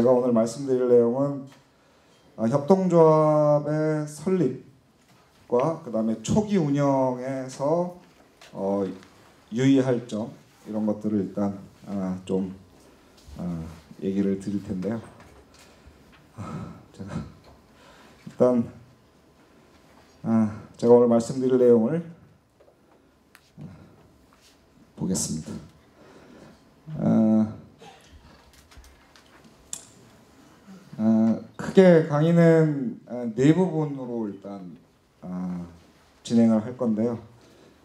제가 오늘 말씀드릴 내용은 협동조합의 설립과 그 다음에 초기 운영에서 유의할 점 이런 것들을 일단 좀 얘기를 드릴 텐데요. 제가 오늘 말씀드릴 내용을 보겠습니다. 크게 강의는 네 부분으로 일단 진행을 할 건데요.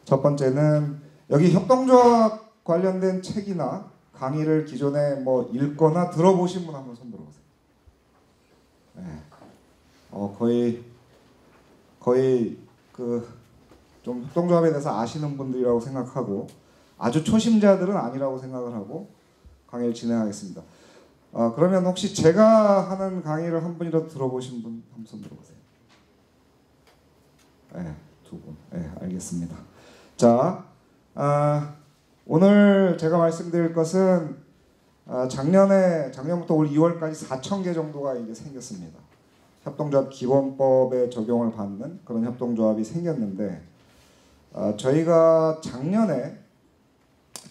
첫 번째는 여기 협동조합 관련된 책이나 강의를 기존에 뭐 읽거나 들어보신 분 한번 손 들어보세요. 네. 거의 그 좀 협동조합에 대해서 아시는 분들이라고 생각하고 아주 초심자들은 아니라고 생각을 하고 강의를 진행하겠습니다. 그러면 혹시 제가 하는 강의를 한 분이라도 들어보신 분 한번 손 들어보세요. 네, 두 분. 네, 알겠습니다. 자, 오늘 제가 말씀드릴 것은 작년부터 올 2월까지 4,000개 정도가 이제 생겼습니다. 협동조합 기본법에 적용을 받는 그런 협동조합이 생겼는데 저희가 작년에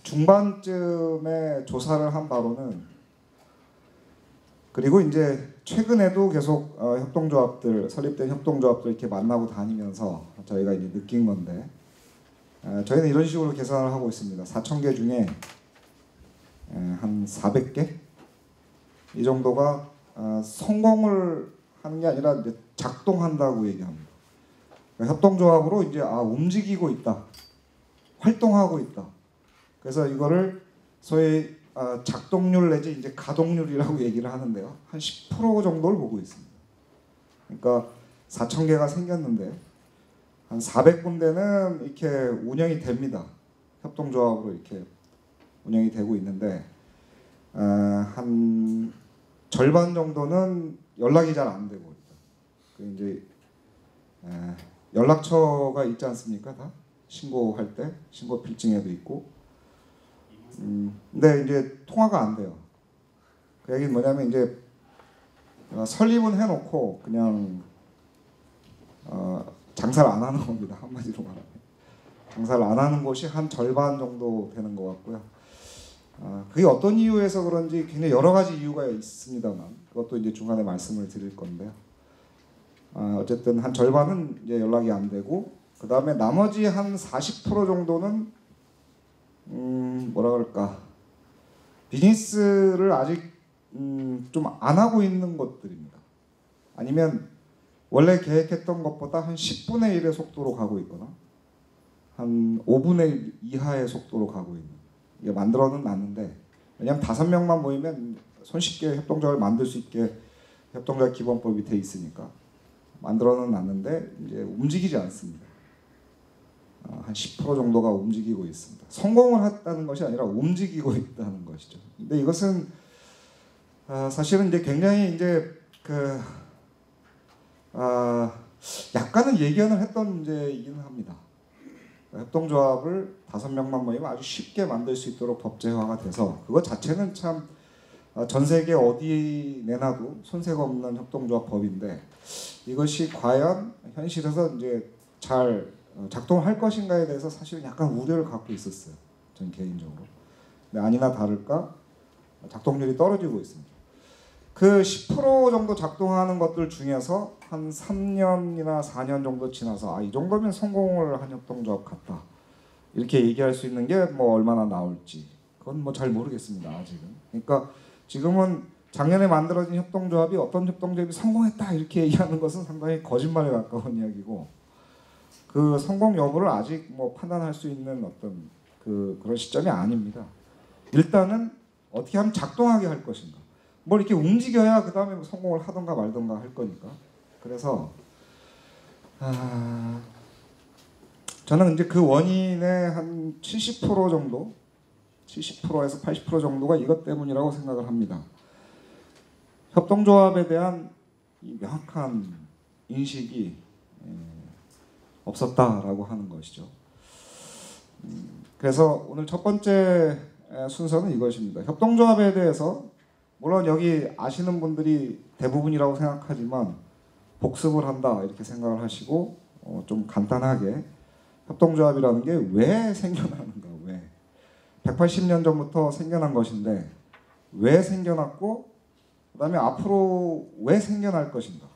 중반쯤에 조사를 한 바로는 그리고 이제 최근에도 계속 협동조합들 설립된 협동조합들 이렇게 만나고 다니면서 저희가 이제 느낀 건데 저희는 이런 식으로 계산을 하고 있습니다. 4,000개 중에 한 400개 이 정도가 성공을 하는 게 아니라 이제 작동한다고 얘기합니다. 그러니까 협동조합으로 이제 움직이고 있다, 활동하고 있다. 그래서 이거를 소위 작동률 내지 이제 가동률이라고 얘기를 하는데요. 한 10% 정도를 보고 있습니다. 그러니까 4,000개가 생겼는데 한 400군데는 이렇게 운영이 됩니다. 협동조합으로 이렇게 운영이 되고 있는데 한 절반 정도는 연락이 잘 안 되고 있다. 그 이제 연락처가 있지 않습니까? 다 신고할 때 신고 필증에도 있고. 근데 이제 통화가 안 돼요. 그 얘기는 뭐냐면 이제 설립은 해놓고 그냥 장사를 안 하는 겁니다. 한마디로 말하면 장사를 안 하는 곳이 한 절반 정도 되는 것 같고요. 그게 어떤 이유에서 그런지 굉장히 여러 가지 이유가 있습니다만 그것도 이제 중간에 말씀을 드릴 건데요. 어쨌든 한 절반은 이제 연락이 안 되고 그 다음에 나머지 한 40% 정도는 뭐라 그럴까 비즈니스를 아직 좀 안 하고 있는 것들입니다. 아니면 원래 계획했던 것보다 한 10분의 1의 속도로 가고 있거나 한 5분의 1 이하의 속도로 가고 있는 이게 만들어는 놨는데 왜냐하면 5명만 모이면 손쉽게 협동조합을 만들 수 있게 협동조합 기본법이 돼 있으니까 만들어는 놨는데 이제 움직이지 않습니다. 한 10% 정도가 움직이고 있습니다. 성공을 했다는 것이 아니라 움직이고 있다는 것이죠. 근데 이것은 사실은 이제 굉장히 이제 약간은 예견을 했던 문제이긴 합니다. 협동조합을 5명만 모이면 아주 쉽게 만들 수 있도록 법제화가 돼서 그것 자체는 참 전 세계 어디 내놔도 손색 없는 협동조합 법인데 이것이 과연 현실에서 이제 잘 작동할 것인가에 대해서 사실은 약간 우려를 갖고 있었어요. 전 개인적으로. 근데 아니나 다를까 작동률이 떨어지고 있습니다. 그 10% 정도 작동하는 것들 중에서 한 3년이나 4년 정도 지나서 이 정도면 성공을 한 협동조합 같다. 이렇게 얘기할 수 있는 게 뭐 얼마나 나올지 그건 뭐 잘 모르겠습니다. 아직은. 그러니까 지금은 작년에 만들어진 협동조합이 어떤 협동조합이 성공했다 이렇게 얘기하는 것은 상당히 거짓말에 가까운 이야기고 그 성공 여부를 아직 뭐 판단할 수 있는 어떤 그런 시점이 아닙니다. 일단은 어떻게 하면 작동하게 할 것인가. 뭘 이렇게 움직여야 그 다음에 성공을 하던가 말던가 할 거니까. 그래서 저는 이제 그 원인의 한 70% 정도, 70%에서 80% 정도가 이것 때문이라고 생각을 합니다. 협동조합에 대한 이 명확한 인식이 없었다라고 하는 것이죠. 그래서 오늘 첫 번째 순서는 이것입니다. 협동조합에 대해서 물론 여기 아시는 분들이 대부분이라고 생각하지만 복습을 한다 이렇게 생각을 하시고 좀 간단하게 협동조합이라는 게 왜 생겨나는가, 왜 180년 전부터 생겨난 것인데 왜 생겨났고 그 다음에 앞으로 왜 생겨날 것인가,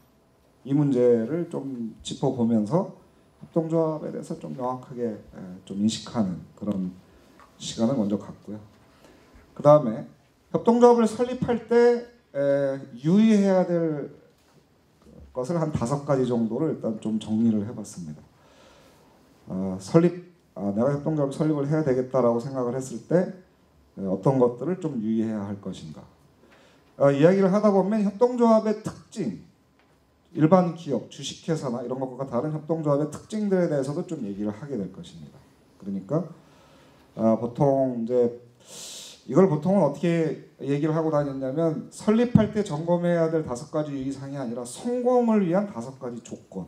이 문제를 좀 짚어보면서 협동조합에 대해서 좀 명확하게 좀 인식하는 그런 시간을 먼저 갖고요. 그 다음에 협동조합을 설립할 때 유의해야 될 것을 한 5가지 정도를 일단 좀 정리를 해봤습니다. 내가 협동조합을 설립을 해야 되겠다라고 생각을 했을 때 어떤 것들을 좀 유의해야 할 것인가. 이야기를 하다 보면 협동조합의 특징, 일반 기업, 주식회사나 이런 것과 다른 협동조합의 특징들에 대해서도 좀 얘기를 하게 될 것입니다. 그러니까 보통 이제 이걸 보통은 어떻게 얘기를 하고 다녔냐면 설립할 때 점검해야 될 5가지 유의사항이 아니라 성공을 위한 5가지 조건,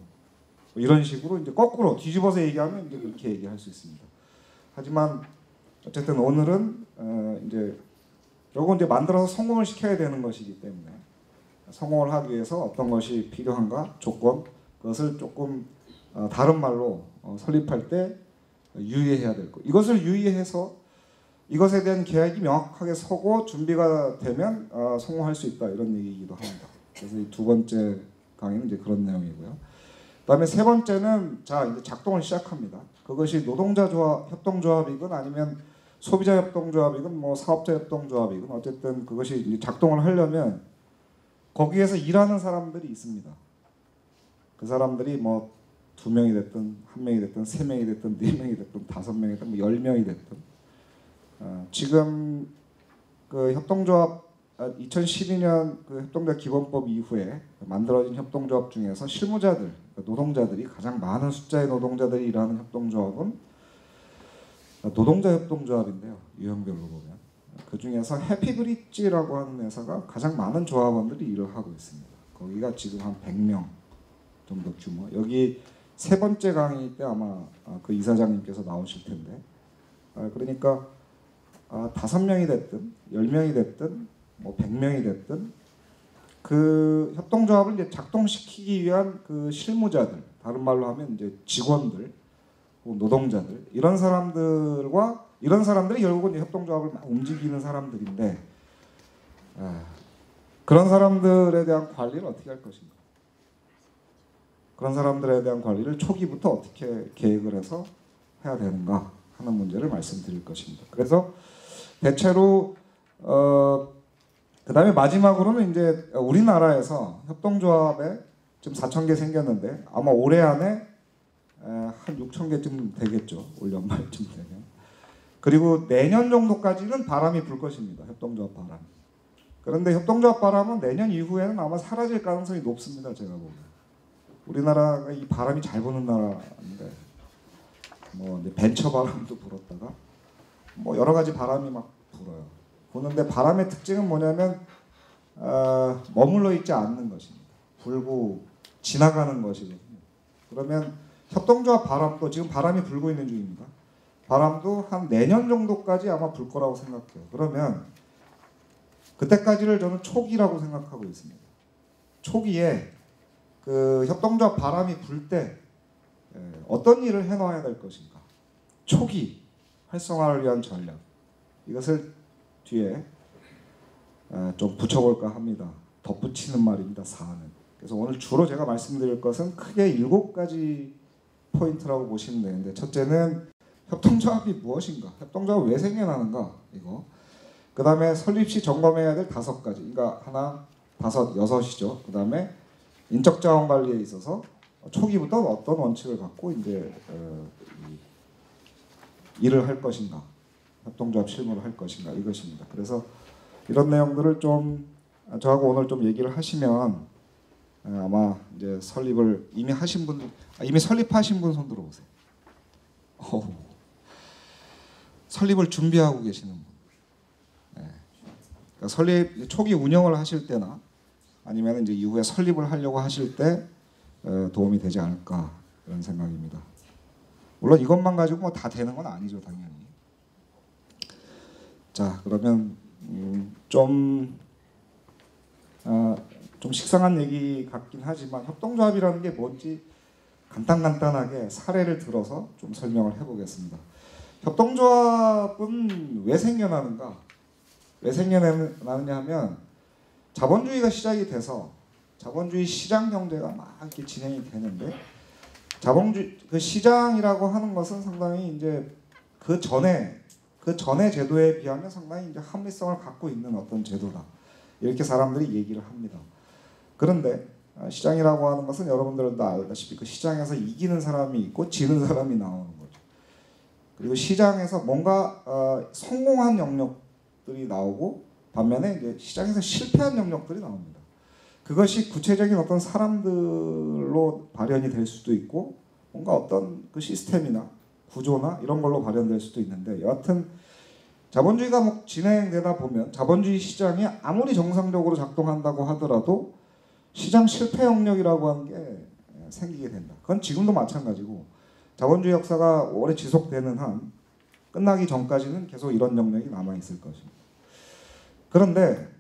이런 식으로 이제 거꾸로 뒤집어서 얘기하면 이제 그렇게 얘기할 수 있습니다. 하지만 어쨌든 오늘은 이제 요거 이제 만들어서 성공을 시켜야 되는 것이기 때문에 성공을 하기 위해서 어떤 것이 필요한가, 조건, 그것을 조금 다른 말로 설립할 때 유의해야 될 것, 이것을 유의해서 이것에 대한 계획이 명확하게 서고 준비가 되면 성공할 수 있다, 이런 얘기이기도 합니다. 그래서 이 2번째 강의는 이제 그런 내용이고요. 그다음에 3번째는 자 이제 작동을 시작합니다. 그것이 노동자 조합, 협동조합이건 아니면 소비자 협동조합이건 뭐 사업자 협동조합이건 어쨌든 그것이 이제 작동을 하려면 거기에서 일하는 사람들이 있습니다. 그 사람들이 뭐 2명이 됐든 1명이 됐든 3명이 됐든 4명이 됐든 5명이 됐든 10명이 됐든 지금 그 협동조합 2012년 그 협동조합 기본법 이후에 만들어진 협동조합 중에서 실무자들, 노동자들이 가장 많은 숫자의 노동자들이 일하는 협동조합은 노동자 협동조합인데요. 유형별로 보면 그 중에서 해피브릿지라고 하는 회사가 가장 많은 조합원들이 일을 하고 있습니다. 거기가 지금 한 100명 정도 규모. 여기 3번째 강의 때 아마 그 이사장님께서 나오실 텐데 그러니까 5명이 됐든 10명이 됐든 뭐 100명이 됐든 그 협동조합을 이제 작동시키기 위한 그 실무자들, 다른 말로 하면 이제 직원들, 노동자들, 이런 사람들이 결국은 이제 협동조합을 막 움직이는 사람들인데 그런 사람들에 대한 관리를 어떻게 할 것인가? 그런 사람들에 대한 관리를 초기부터 어떻게 계획을 해서 해야 되는가 하는 문제를 말씀드릴 것입니다. 그래서 대체로 그 다음에 마지막으로는 이제 우리나라에서 협동조합에 지금 4,000개 생겼는데 아마 올해 안에 한 6,000개쯤 되겠죠. 올 연말쯤 되면. 그리고 내년 정도까지는 바람이 불 것입니다. 협동조합 바람. 그런데 협동조합 바람은 내년 이후에는 아마 사라질 가능성이 높습니다. 제가 보기엔. 우리나라가 이 바람이 잘 부는 나라인데 뭐 벤처 바람도 불었다가 뭐 여러 가지 바람이 막 불어요. 부는데 바람의 특징은 뭐냐면 머물러 있지 않는 것입니다. 불고 지나가는 것이거든요. 그러면 협동조합 바람도 지금 바람이 불고 있는 중입니다. 바람도 한 내년 정도까지 아마 불 거라고 생각해요. 그러면 그때까지를 저는 초기라고 생각하고 있습니다. 초기에 그 협동조합 바람이 불 때 어떤 일을 해놔야 될 것인가. 초기 활성화를 위한 전략. 이것을 뒤에 좀 붙여볼까 합니다. 덧붙이는 말입니다. 사안은. 그래서 오늘 주로 제가 말씀드릴 것은 크게 7가지 포인트라고 보시면 되는데 첫째는 협동조합이 무엇인가? 협동조합이 왜 생겨나는가? 이거. 그 다음에 설립 시 점검해야 될 5가지. 그러니까 하나, 5, 6이죠. 그 다음에 인적 자원 관리에 있어서 초기부터 어떤 원칙을 갖고 이제 일을 할 것인가, 협동조합 실무를 할 것인가 이것입니다. 그래서 이런 내용들을 좀 저하고 오늘 좀 얘기를 하시면 아마 이제 설립을 이미 하신 분, 이미 설립하신 분 손 들어보세요. 설립을 준비하고 계시는 분. 네. 그러니까 설립 초기 운영을 하실 때나 아니면 이제 이후에 설립을 하려고 하실 때 도움이 되지 않을까 이런 생각입니다. 물론 이것만 가지고 뭐 다 되는 건 아니죠, 당연히. 자, 그러면 좀 좀 식상한 얘기 같긴 하지만 협동조합이라는 게 뭔지 간단하게 사례를 들어서 좀 설명을 해보겠습니다. 협동조합은 왜 생겨나는가? 왜 생겨나느냐 하면 자본주의가 시작이 돼서 자본주의 시장 경제가 막 이렇게 진행이 되는데 자본주의 그 시장이라고 하는 것은 상당히 이제 그 전에 제도에 비하면 상당히 이제 합리성을 갖고 있는 어떤 제도다. 이렇게 사람들이 얘기를 합니다. 그런데 시장이라고 하는 것은 여러분들도 알다시피 그 시장에서 이기는 사람이 있고 지는 사람이 나오는 거죠. 그리고 시장에서 뭔가 성공한 영역들이 나오고 반면에 이제 시장에서 실패한 영역들이 나옵니다. 그것이 구체적인 어떤 사람들로 발현이 될 수도 있고 뭔가 어떤 그 시스템이나 구조나 이런 걸로 발현될 수도 있는데 여하튼 자본주의가 뭐 진행되다 보면 자본주의 시장이 아무리 정상적으로 작동한다고 하더라도 시장 실패 영역이라고 하는 게 생기게 된다. 그건 지금도 마찬가지고 자본주의 역사가 오래 지속되는 한 끝나기 전까지는 계속 이런 영역이 남아있을 것입니다. 그런데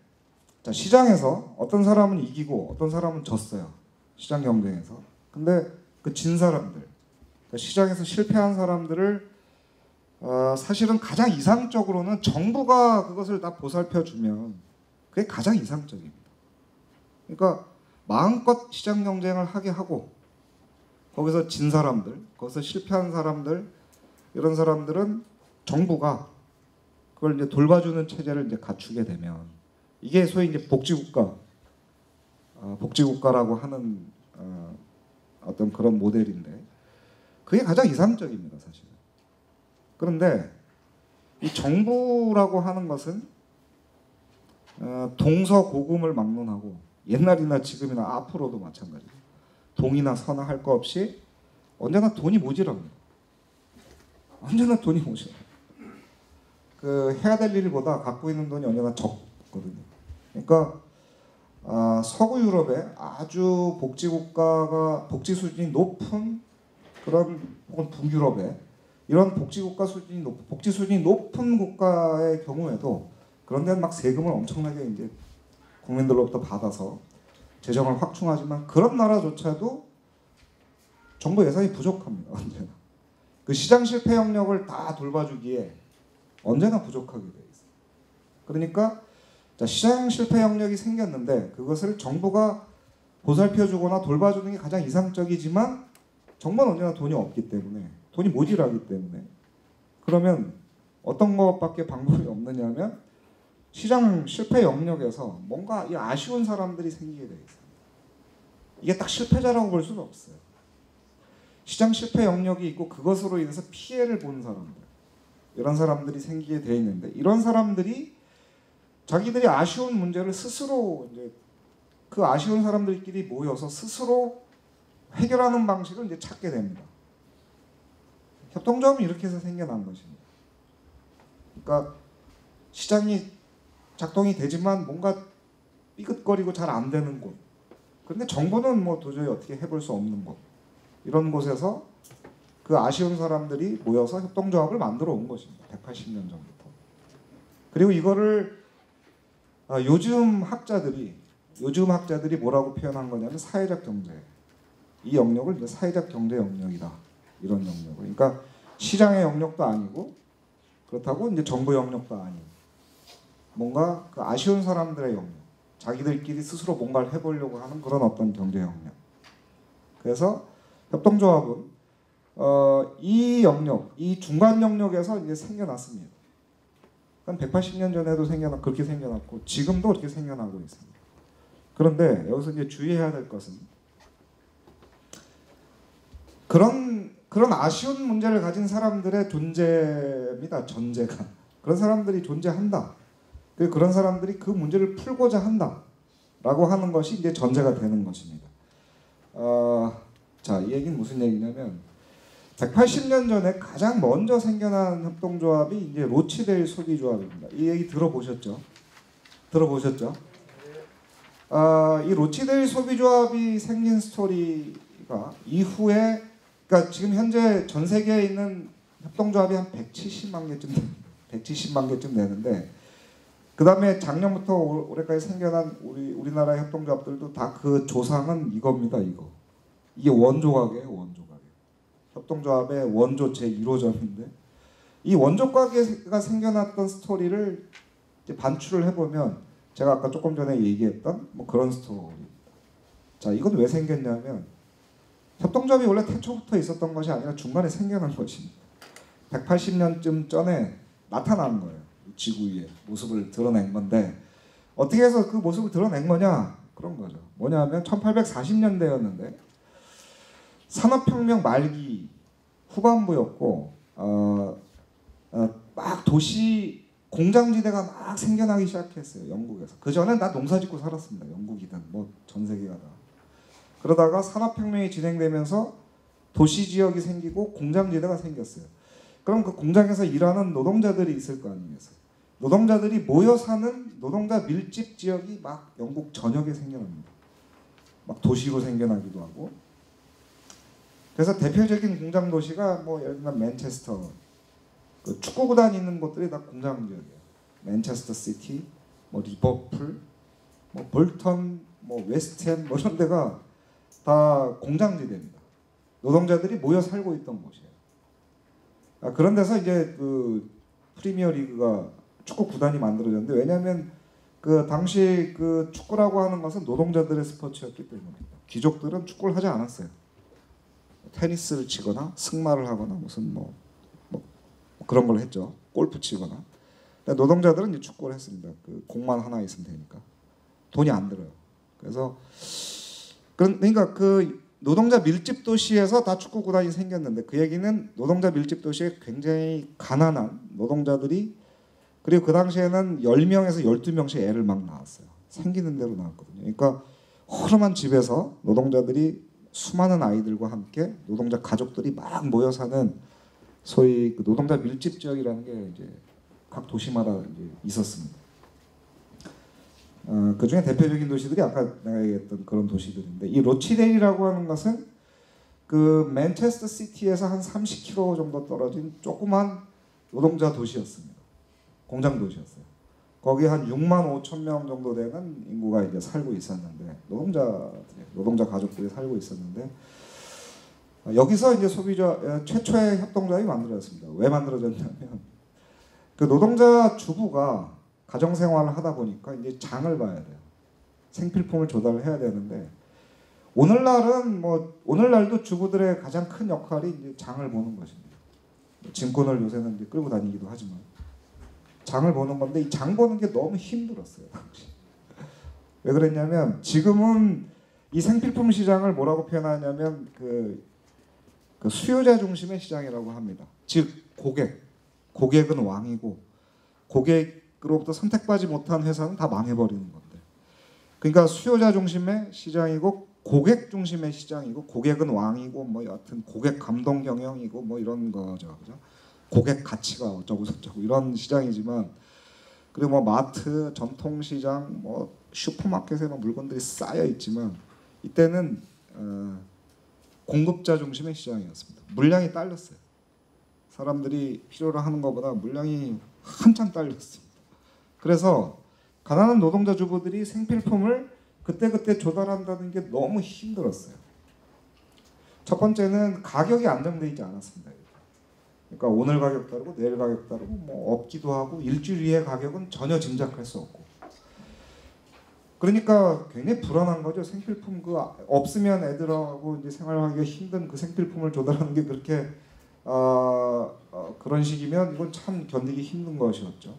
자, 시장에서 어떤 사람은 이기고 어떤 사람은 졌어요. 시장 경쟁에서. 근데 그 진 사람들, 그러니까 시장에서 실패한 사람들을 사실은 가장 이상적으로는 정부가 그것을 다 보살펴주면 그게 가장 이상적입니다. 그러니까 마음껏 시장 경쟁을 하게 하고 거기서 진 사람들, 거기서 실패한 사람들 이런 사람들은 정부가 그걸 이제 돌봐주는 체제를 이제 갖추게 되면 이게 소위 이제 복지국가라고 하는 어떤 그런 모델인데 그게 가장 이상적입니다, 사실은. 그런데 이 정부라고 하는 것은 동서고금을 막론하고 옛날이나 지금이나 앞으로도 마찬가지예요. 동이나 서나 할 거 없이 언제나 돈이 모자랍니다. 언제나 돈이 모자라요. 그 해야 될 일보다 갖고 있는 돈이 언제나 적거든요. 그러니까 서구 유럽의 아주 복지 수준이 높은 그런 혹은 북유럽의 이런 복지 수준이 높은 국가의 경우에도 그런 데는 막 세금을 엄청나게 이제 국민들로부터 받아서 재정을 확충하지만 그런 나라조차도 정부 예산이 부족합니다. 언제나 그 시장 실패 영역을 다 돌봐주기에 언제나 부족하게 돼 있어요. 그러니까 자, 시장 실패 영역이 생겼는데 그것을 정부가 보살펴주거나 돌봐주는 게 가장 이상적이지만 정부는 언제나 돈이 없기 때문에 돈이 모자라기 때문에 그러면 어떤 것밖에 방법이 없느냐면 시장 실패 영역에서 뭔가 이 아쉬운 사람들이 생기게 돼 있어요. 이게 딱 실패자라고 볼 수는 없어요. 시장 실패 영역이 있고 그것으로 인해서 피해를 본 사람들 이런 사람들이 생기게 돼 있는데 이런 사람들이 자기들이 아쉬운 문제를 스스로 이제 그 아쉬운 사람들끼리 모여서 스스로 해결하는 방식을 이제 찾게 됩니다. 협동조합은 이렇게 해서 생겨난 것입니다. 그러니까 시장이 작동이 되지만 뭔가 삐끗거리고 잘 안 되는 곳. 그런데 정부는 뭐 도저히 어떻게 해볼 수 없는 곳. 이런 곳에서 그 아쉬운 사람들이 모여서 협동조합을 만들어 온 것입니다. 180년 전부터. 그리고 이거를 요즘 학자들이 뭐라고 표현한 거냐면 사회적 경제. 이 영역을 이제 사회적 경제 영역이다. 이런 영역을. 그러니까 시장의 영역도 아니고 그렇다고 이제 정부 영역도 아니고 뭔가 그 아쉬운 사람들의 영역. 자기들끼리 스스로 뭔가를 해보려고 하는 그런 어떤 경제 영역. 그래서 협동조합은 이 영역, 이 중간 영역에서 이제 생겨났습니다. 그러니까 180년 전에도 그렇게 생겨났고 지금도 그렇게 생겨나고 있습니다. 그런데 여기서 이제 주의해야 될 것은 그런 아쉬운 문제를 가진 사람들의 존재입니다. 전제가. 그런 사람들이 존재한다. 그런 사람들이 그 문제를 풀고자 한다라고 하는 것이 이제 전제가 되는 것입니다. 자, 이 얘기는 무슨 얘기냐면 180년 전에 가장 먼저 생겨난 협동조합이 이제 로치데일 소비조합입니다. 이 얘기 들어보셨죠? 이 로치데일 소비조합이 생긴 스토리가 이후에 그러니까 지금 현재 전 세계에 있는 협동조합이 한 170만 개쯤 되는데 그 다음에 작년부터 올해까지 생겨난 우리나라 협동조합들도 다 그 조상은 이겁니다. 이게 원조각이에요. 원조각. 협동조합의 원조 제1호점인데 이 원조각가 생겨났던 스토리를 이제 반출을 해보면 제가 아까 조금 전에 얘기했던 뭐 그런 스토리입니다. 자, 이건 왜 생겼냐면 협동조합이 원래 태초부터 있었던 것이 아니라 중간에 생겨난 것입니다. 180년쯤 전에 나타난 거예요. 지구 위에 모습을 드러낸 건데 어떻게 해서 그 모습을 드러낸 거냐? 그런 거죠. 뭐냐면 1840년대였는데 산업혁명 말기 후반부였고 막 도시 공장지대가 막 생겨나기 시작했어요. 영국에서. 그 전엔 다 농사짓고 살았습니다. 영국이든 뭐 전 세계가 다. 그러다가 산업혁명이 진행되면서 도시지역이 생기고 공장지대가 생겼어요. 그럼 그 공장에서 일하는 노동자들이 있을 거 아니겠어요. 노동자들이 모여 사는 노동자 밀집 지역이 막 영국 전역에 생겨납니다. 막 도시로 생겨나기도 하고. 그래서 대표적인 공장 도시가 뭐 예를 들면 맨체스터, 그 축구 구단 있는 곳들이 다 공장 지역이에요. 맨체스터 시티, 뭐 리버풀, 뭐 볼턴, 뭐 웨스트햄 뭐 이런 데가 다 공장지대입니다. 노동자들이 모여 살고 있던 곳이에요. 그런 데서 이제 그 프리미어 리그가 축구 구단이 만들어졌는데 왜냐하면 그 당시 그 축구라고 하는 것은 노동자들의 스포츠였기 때문입니다. 귀족들은 축구를 하지 않았어요. 테니스를 치거나 승마를 하거나 무슨 뭐 그런 걸 했죠. 골프 치거나. 노동자들은 이제 축구를 했습니다. 그 공만 하나 있으면 되니까 돈이 안 들어요. 그래서 그러니까 그 노동자 밀집 도시에서 다 축구 구단이 생겼는데 그 얘기는 노동자 밀집 도시에 굉장히 가난한 노동자들이 그리고 그 당시에는 10명에서 12명씩 애를 막 낳았어요. 생기는 대로 낳았거든요. 그러니까 허름한 집에서 노동자들이 수많은 아이들과 함께 노동자 가족들이 막 모여 사는 소위 그 노동자 밀집 지역이라는 게 이제 각 도시마다 이제 있었습니다. 그 중에 대표적인 도시들이 아까 내가 얘기했던 그런 도시들인데 이 로치데일이라고 하는 것은 그 맨체스터 시티에서 한 30km 정도 떨어진 조그만 노동자 도시였습니다. 공장 도시였어요. 거기 한 6만 5천 명 정도 되는 인구가 이제 살고 있었는데 노동자 가족들이 살고 있었는데 여기서 이제 최초의 협동조합이 만들어졌습니다. 왜 만들어졌냐면 그 노동자 주부가 가정 생활을 하다 보니까 이제 장을 봐야 돼요. 생필품을 조달을 해야 되는데 오늘날도 주부들의 가장 큰 역할이 이제 장을 보는 것입니다. 짐꾼을 요새는 이제 끌고 다니기도 하지만 장을 보는 건데 이 장 보는 게 너무 힘들었어요. 당시. 왜 그랬냐면 지금은 이 생필품 시장을 뭐라고 표현하냐면 그 수요자 중심의 시장이라고 합니다. 즉 고객은 왕이고 고객으로부터 선택받지 못한 회사는 다 망해버리는 건데. 그러니까 수요자 중심의 시장이고 고객 중심의 시장이고 고객은 왕이고 뭐 여하튼 고객 감동 경영이고 뭐 이런 거죠. 그죠? 고객 가치가 어쩌고 저쩌고 이런 시장이지만 그리고 뭐 마트, 전통시장, 뭐 슈퍼마켓에 뭐 물건들이 쌓여 있지만 이때는 공급자 중심의 시장이었습니다. 물량이 딸렸어요. 사람들이 필요로 하는 것보다 물량이 한참 딸렸습니다. 그래서 가난한 노동자 주부들이 생필품을 그때그때 조달한다는 게 너무 힘들었어요. 첫 번째는 가격이 안정되어 있지 않았습니다. 그러니까 오늘 가격 다르고 내일 가격 다르고 뭐 없기도 하고 일주일 이의 가격은 전혀 짐작할 수 없고 그러니까 굉장히 불안한 거죠. 생필품 그 없으면 애들하고 이제 생활하기가 힘든 그 생필품을 조달하는 게 그렇게 그런 식이면 이건 참 견디기 힘든 것이었죠.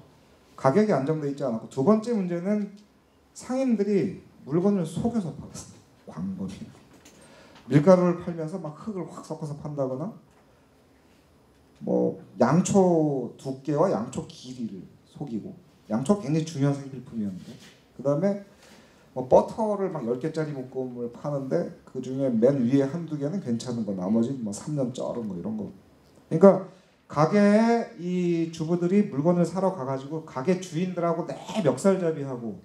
가격이 안정되어 있지 않았고 두 번째 문제는 상인들이 물건을 속여서 팔았어요. 광범위 밀가루를 팔면서 막 흙을 확 섞어서 판다거나 뭐 양초 두께와 양초 길이를 속이고 양초 굉장히 중요한 생필품이었는데 그 다음에 뭐 버터를 막 10개짜리 묶음을 파는데 그 중에 맨 위에 한두 개는 괜찮은 거 나머지 뭐 3년 쩔은 거 이런 거 그러니까 가게에 이 주부들이 물건을 사러 가가지고 가게 주인들하고 내 멱살잡이하고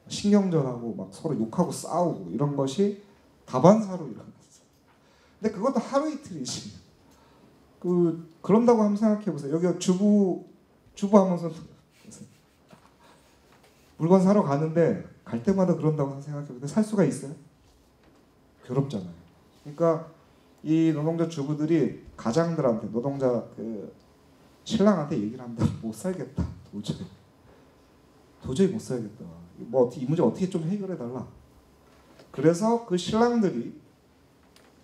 신경전하고 막 서로 욕하고 싸우고 이런 것이 다반사로 일어났어요. 근데 그것도 하루 이틀이지. 그런다고 한번 생각해 보세요. 여기 주부 한번 손 물건 사러 가는데 갈 때마다 그런다고 생각해보는데 살 수가 있어요? 괴롭잖아요. 그러니까 이 노동자 주부들이 가장들한테 노동자 신랑한테 얘기를 합니다. 못 살겠다. 도저히 못 살겠다. 뭐 이 문제 어떻게 좀 해결해 달라. 그래서 그 신랑들이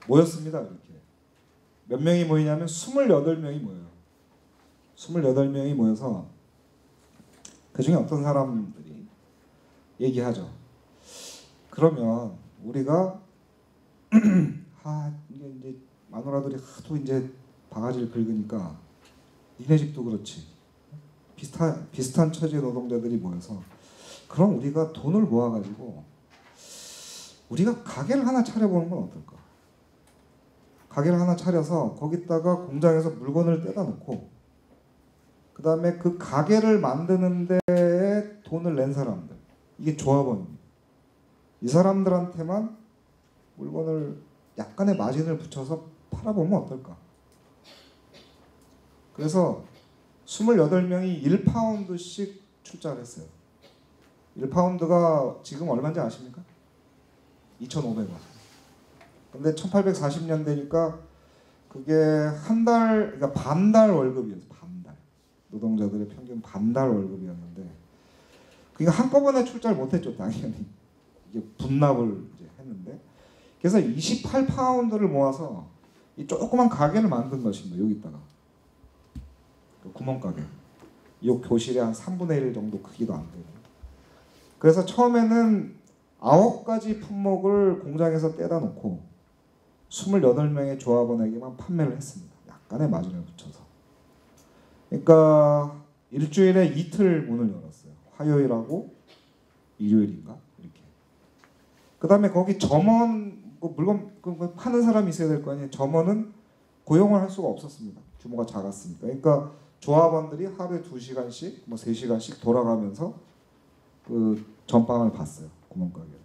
모였습니다. 이렇게 몇 명이 모이냐면 28명이 모여요. 28명이 모여서 그 중에 어떤 사람들이 얘기하죠. 그러면 우리가 이게 이제 마누라들이 하도 이제 바가지를 긁으니까 니네 집도 그렇지. 비슷한 처지의 노동자들이 모여서 그럼 우리가 돈을 모아가지고 우리가 가게를 하나 차려보는 건 어떨까? 가게를 하나 차려서 거기다가 공장에서 물건을 떼다 놓고 그 다음에 그 가게를 만드는 데에 돈을 낸 사람들, 이게 조합원입니다. 이 사람들한테만 물건을 약간의 마진을 붙여서 팔아보면 어떨까? 그래서 28명이 1파운드씩 출자를 했어요. 1파운드가 지금 얼마인지 아십니까? 2,500원. 근데 1840년대니까 그게 한 달, 그러니까 반달 월급이었어요. 반달. 노동자들의 평균 반달 월급이었는데 그러니까 한꺼번에 출자를 못했죠. 당연히. 이게 분납을 이제 했는데 그래서 28파운드를 모아서 이 조그만 가게를 만든 것입니다. 여기다가. 구멍가게. 이 교실의 한 3분의 1 정도 크기도 안 되고. 그래서 처음에는 9가지 품목을 공장에서 떼다 놓고 28명의 조합원에게만 판매를 했습니다. 약간의 마진을 붙여서. 그러니까 일주일에 이틀 문을 열었어요. 화요일하고 일요일인가? 이렇게. 그 다음에 거기 점원, 물건 파는 사람이 있어야 될 거 아니에요. 점원은 고용을 할 수가 없었습니다. 규모가 작았으니까. 그러니까 조합원들이 하루에 2시간씩, 3시간씩 돌아가면서 그 전방을 봤어요. 구멍가게를.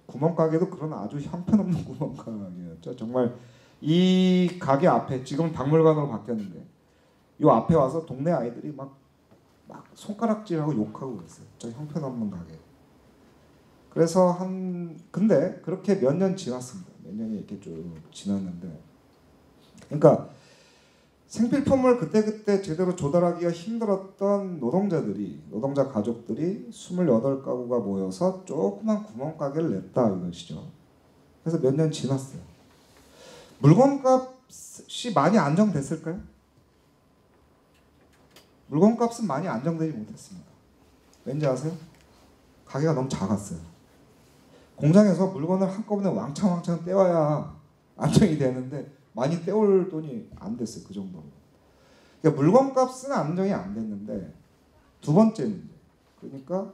구멍가게도 그런 아주 형편없는 구멍가게였죠. 정말 이 가게 앞에, 지금은 박물관으로 바뀌었는데 이 앞에 와서 동네 아이들이 막 손가락질하고 욕하고 그랬어요. 저 형편없는 가게. 그래서 근데 그렇게 몇 년 지났습니다. 몇 년이 이렇게 쭉 지났는데, 그러니까 생필품을 그때그때 제대로 조달하기가 힘들었던 노동자 가족들이 28가구가 모여서 조그만 구멍가게를 냈다 이것이죠. 그래서 몇 년 지났어요. 물건값이 많이 안정됐을까요? 물건값은 많이 안정되지 못했습니다. 왠지 아세요? 가게가 너무 작았어요. 공장에서 물건을 한꺼번에 왕창 떼와야 안정이 되는데 많이 떼올 돈이 안 됐어요. 그 정도로. 그러니까 물건값은 안정이 안 됐는데 두 번째 문제. 그러니까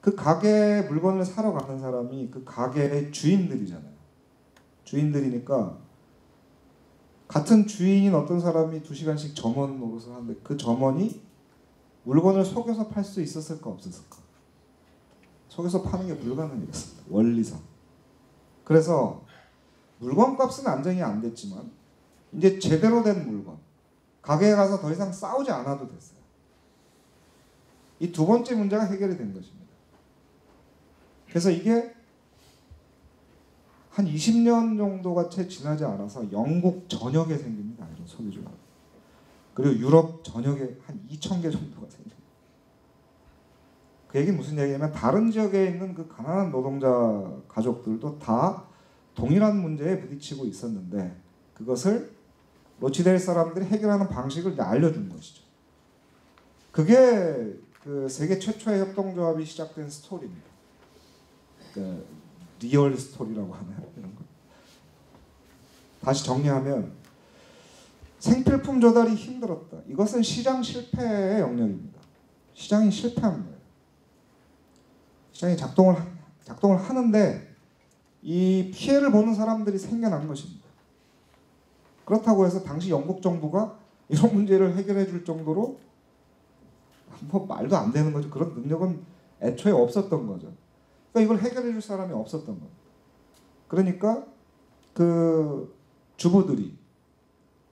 그 가게 물건을 사러 가는 사람이 그 가게의 주인들이잖아요. 주인들이니까 같은 주인인 어떤 사람이 2시간씩 점원 노릇을 하는데 그 점원이 물건을 속여서 팔 수 있었을까 없었을까? 속여서 파는 게 불가능했습니다. 원리상. 그래서 물건값은 안정이 안 됐지만 이제 제대로 된 물건, 가게에 가서 더 이상 싸우지 않아도 됐어요. 이 두 번째 문제가 해결이 된 것입니다. 그래서 이게 한 20년 정도가 채 지나지 않아서 영국 전역에 생깁니다. 이런 소비주가. 그리고 유럽 전역에 한 2,000개 정도가 생깁니다. 그 얘기는 무슨 얘기냐면 다른 지역에 있는 그 가난한 노동자 가족들도 다 동일한 문제에 부딪히고 있었는데 그것을 로치델 사람들이 해결하는 방식을 이제 알려준 것이죠. 그게 그 세계 최초의 협동조합이 시작된 스토리입니다. 그 리얼 스토리라고 하나요? 이런 거. 다시 정리하면 생필품 조달이 힘들었다. 이것은 시장 실패의 영역입니다. 시장이 실패한 거예요. 시장이 작동을 하는데 이 피해를 보는 사람들이 생겨난 것입니다. 그렇다고 해서 당시 영국 정부가 이런 문제를 해결해 줄 정도로 말도 안 되는 거죠. 그런 능력은 애초에 없었던 거죠. 그러니까 이걸 해결해 줄 사람이 없었던 겁니다. 그러니까 그 주부들이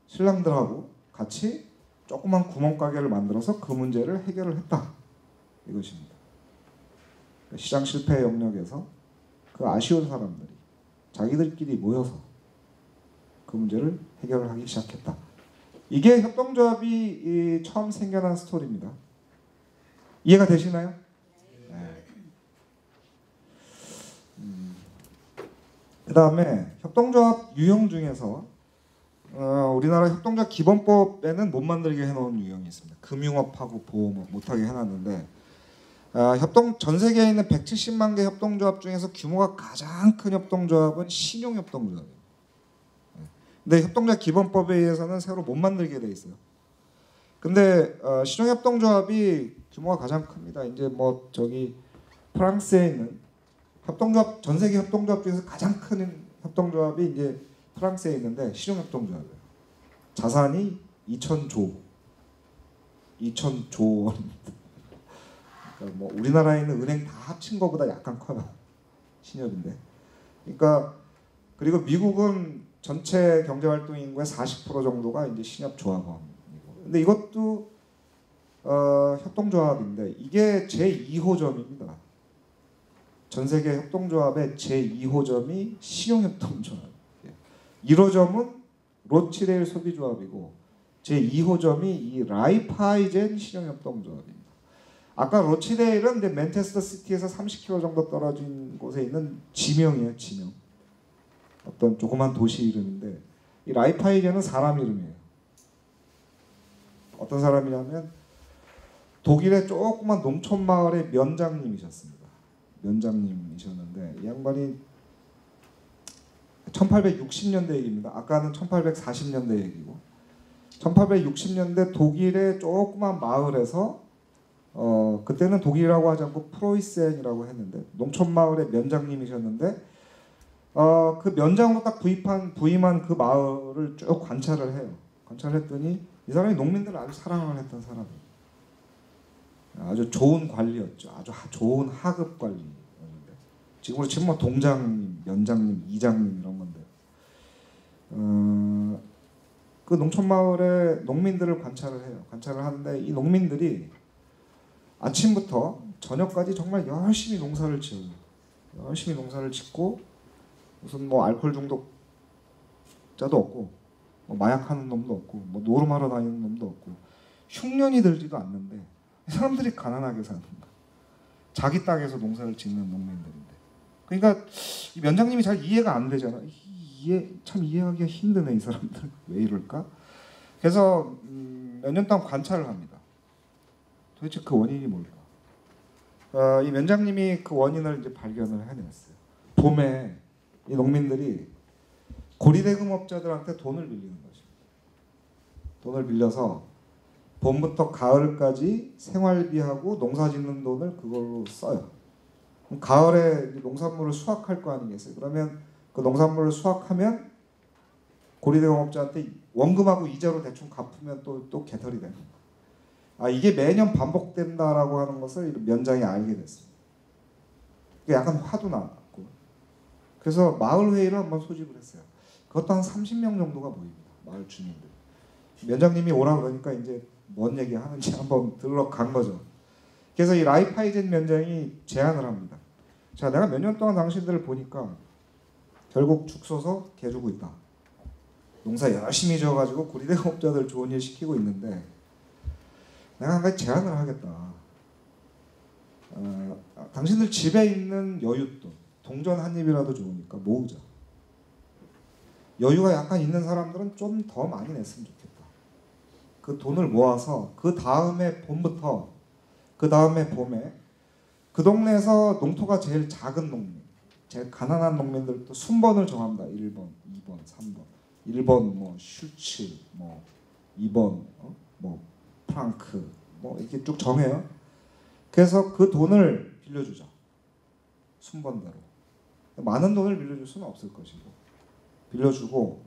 신랑들하고 같이 조그만 구멍가게를 만들어서 그 문제를 해결을 했다. 이것입니다. 시장 실패 영역에서 그 아쉬운 사람들이 자기들끼리 모여서 그 문제를 해결을 하기 시작했다. 이게 협동조합이 처음 생겨난 스토리입니다. 이해가 되시나요? 네. 그 다음에 협동조합 유형 중에서 우리나라 협동조합 기본법에는 못 만들게 해놓은 유형이 있습니다. 금융업하고 보험업 못하게 해놨는데 전 세계에 있는 170만 개 협동조합 중에서 규모가 가장 큰 협동조합은 신용협동조합이에요. 근데 협동조합 기본법에 의해서는 새로 못 만들게 돼 있어요. 근데 신용협동조합이 규모가 가장 큽니다. 이제 뭐 저기 프랑스에 있는 협동조합, 전 세계 협동조합 중에서 가장 큰 협동조합이 이제 프랑스에 있는데 신용협동조합이에요. 자산이 2,000조 원입니다. 그러니까 뭐 우리나라에 있는 은행 다 합친 것보다 약간 커요. 신협인데. 그러니까 그리고 미국은 전체 경제활동 인구의 40% 정도가 이제 신협조합원이고. 근데 이것도 협동조합인데 이게 제2호점입니다. 전 세계 협동조합의 제2호점이 신용협동조합이에요. 1호점은 로치레일 소비조합이고 제2호점이 이 라이프하이젠 신용협동조합입니다. 아까 로치레일은 이제 맨체스터 시티에서 30km 정도 떨어진 곳에 있는 지명이에요. 지명. 어떤 조그만 도시 이름인데 이 라이프하이젠은 사람 이름이에요. 어떤 사람이냐면 독일의 조그만 농촌 마을의 면장님이셨습니다. 면장님이셨는데 이 양반이 1860년대 얘기입니다. 아까는 1840년대 얘기고 1860년대 독일의 조그만 마을에서 그때는 독일이라고 하지 않고 프로이센이라고 했는데 농촌 마을의 면장님이셨는데 그 면장으로 딱 부임한 그 마을을 쭉 관찰을 해요. 관찰했더니 이 사람이 농민들을 아주 사랑을 했던 사람이에요. 아주 좋은 관리였죠. 아주 좋은 하급 관리였는데 지금으로 치면 뭐 동장님, 면장님, 이장님 이런 건데 그 농촌 마을의 농민들을 관찰을 해요. 관찰을 하는데 이 농민들이 아침부터 저녁까지 정말 열심히 농사를 지어요. 열심히 농사를 짓고 무슨 뭐 알코올 중독자도 없고 뭐 마약하는 놈도 없고 뭐 노름하러 다니는 놈도 없고 흉년이 들지도 않는데 사람들이 가난하게 사는 거야. 자기 땅에서 농사를 짓는 농민들인데. 그러니까 이 면장님이 잘 이해가 안 되잖아. 참 이해하기가 힘드네 이 사람들. 왜 이럴까? 그래서 몇 년 동안 관찰을 합니다. 도대체 그 원인이 뭘까? 이 면장님이 그 원인을 이제 발견을 해냈어요. 봄에 이 농민들이 고리대금업자들한테 돈을 빌리는 것입니다. 돈을 빌려서 봄부터 가을까지 생활비하고 농사짓는 돈을 그걸로 써요. 그럼 가을에 농산물을 수확할 거 아니겠어요? 그러면 그 농산물을 수확하면 고리대금업자한테 원금하고 이자로 대충 갚으면 또 개털이 되는 거예요. 이게 매년 반복된다라고 하는 것을 면장이 알게 됐습니다. 약간 화도 났고 그래서 마을 회의를 한번 소집을 했어요. 그것도 한 30명 정도가 모입니다. 마을 주민들. 면장님이 오라 그러니까 이제 뭔 얘기 하는지 한번 들러 간 거죠. 그래서 이 라이프하이젠 면장이 제안을 합니다. 자, 내가 몇 년 동안 당신들을 보니까 결국 죽 서서 개 주고 있다. 농사 열심히 지어가지고 고리대금업자들 좋은 일 시키고 있는데 내가 한 가지 제안을 하겠다. 당신들 집에 있는 여윳돈, 동전 한 입이라도 좋으니까 모으자. 여유가 약간 있는 사람들은 좀 더 많이 냈으면 좋겠다. 그 돈을 모아서 그 다음에 봄부터 그 다음에 봄에 그 동네에서 농토가 제일 작은 농민, 제일 가난한 농민들도 순번을 정합니다. 1번, 2번, 3번. 1번 뭐 슈츠, 뭐 2번 뭐 프랑크, 뭐 이렇게 쭉 정해요. 그래서 그 돈을 빌려주자. 순번대로. 많은 돈을 빌려줄 수는 없을 것이고 빌려주고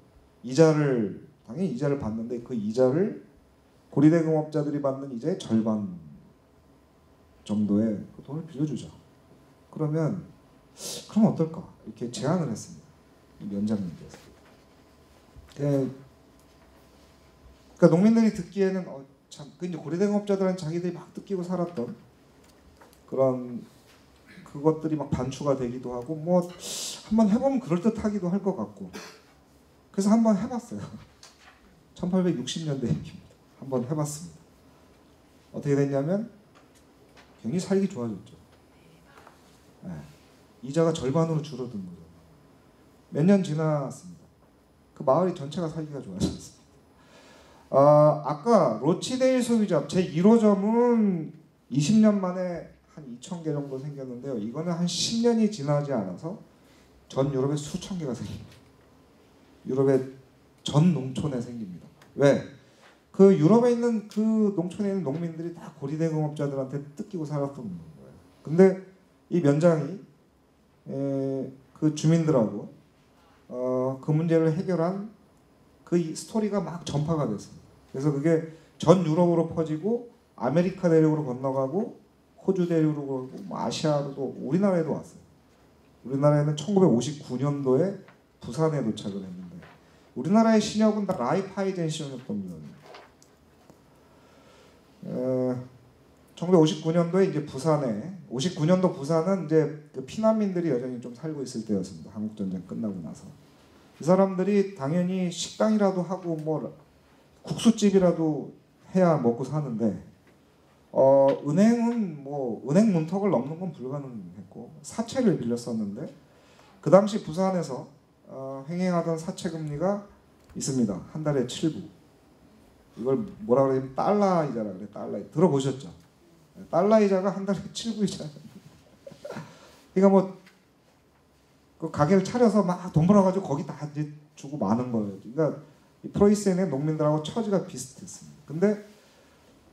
당연히 이자를 받는데 그 이자를 고리대금업자들이 받는 이자의 절반 정도의 그 돈을 빌려주자. 그럼 어떨까? 이렇게 제안을 했습니다. 이 면장님께서. 그러니까 농민들이 듣기에는 참 그 이제 고리대공업자들은 자기들이 막 뜯기고 살았던 그런 그것들이 막 반추가 되기도 하고 뭐 한번 해보면 그럴듯하기도 할 것 같고 그래서 한번 해봤어요. 1860년대 얘기입니다. 한번 해봤습니다. 어떻게 됐냐면 굉장히 살기 좋아졌죠. 네. 이자가 절반으로 줄어든 거죠. 몇 년 지났습니다. 그 마을이 전체가 살기가 좋아졌습니다. 아까 로치데일 소비자 제 1호점은 20년 만에 한 2,000개 정도 생겼는데요. 이거는 한 10년이 지나지 않아서 전 유럽에 수천 개가 생깁니다. 유럽의 전 농촌에 생깁니다. 왜? 그 유럽에 있는 그 농촌에 있는 농민들이 다 고리대공업자들한테 뜯기고 살았던 거예요. 근데 이 면장이 그 주민들하고 그 문제를 해결한 그 스토리가 막 전파가 됐습니다. 그래서 그게 전 유럽으로 퍼지고 아메리카 대륙으로 건너가고 호주 대륙으로 가고 뭐 아시아로도 우리나라에도 왔어요. 우리나라에는 1959년도에 부산에 도착을 했는데 우리나라의 신협은 다 라이프하이젠 신협입니다. 1959년도에 이제 부산에 59년도 부산은 이제 그 피난민들이 여전히 좀 살고 있을 때였습니다. 한국 전쟁 끝나고 나서 이 사람들이 당연히 식당이라도 하고 뭐 국수집이라도 해야 먹고 사는데 은행은 뭐 은행 문턱을 넘는 건 불가능했고 사채를 빌렸었는데 그 당시 부산에서 횡행하던 사채 금리가 있습니다. 한 달에 7부. 이걸 뭐라 그러냐면 달러 이자라 그래. 달러 들어보셨죠? 달러 이자가 한 달에 7부 이자. 그러니까 뭐 그 가게를 차려서 막 돈 벌어가지고 거기 다 이제 주고 마는 거예요. 그러니까 이 프로이센의 농민들하고 처지가 비슷했습니다. 근데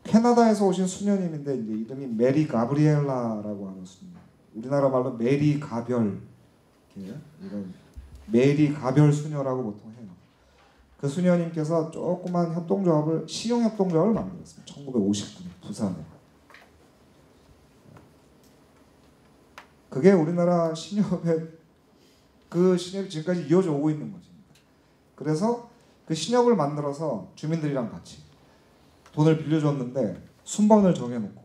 캐나다에서 오신 수녀님인데 이제 이름이 메리 가브리엘라라고 하는 수녀. 우리나라 말로 메리 가별 이런 메리 가별 수녀라고 보통 해요. 그 수녀님께서 조그만 협동조합을 시용협동조합을 만들었습니다. 1959년 부산에. 그게 우리나라 신협의 그 신협이 지금까지 이어져 오고 있는 것입니다. 그래서 그 신협을 만들어서 주민들이랑 같이 돈을 빌려줬는데 순번을 정해놓고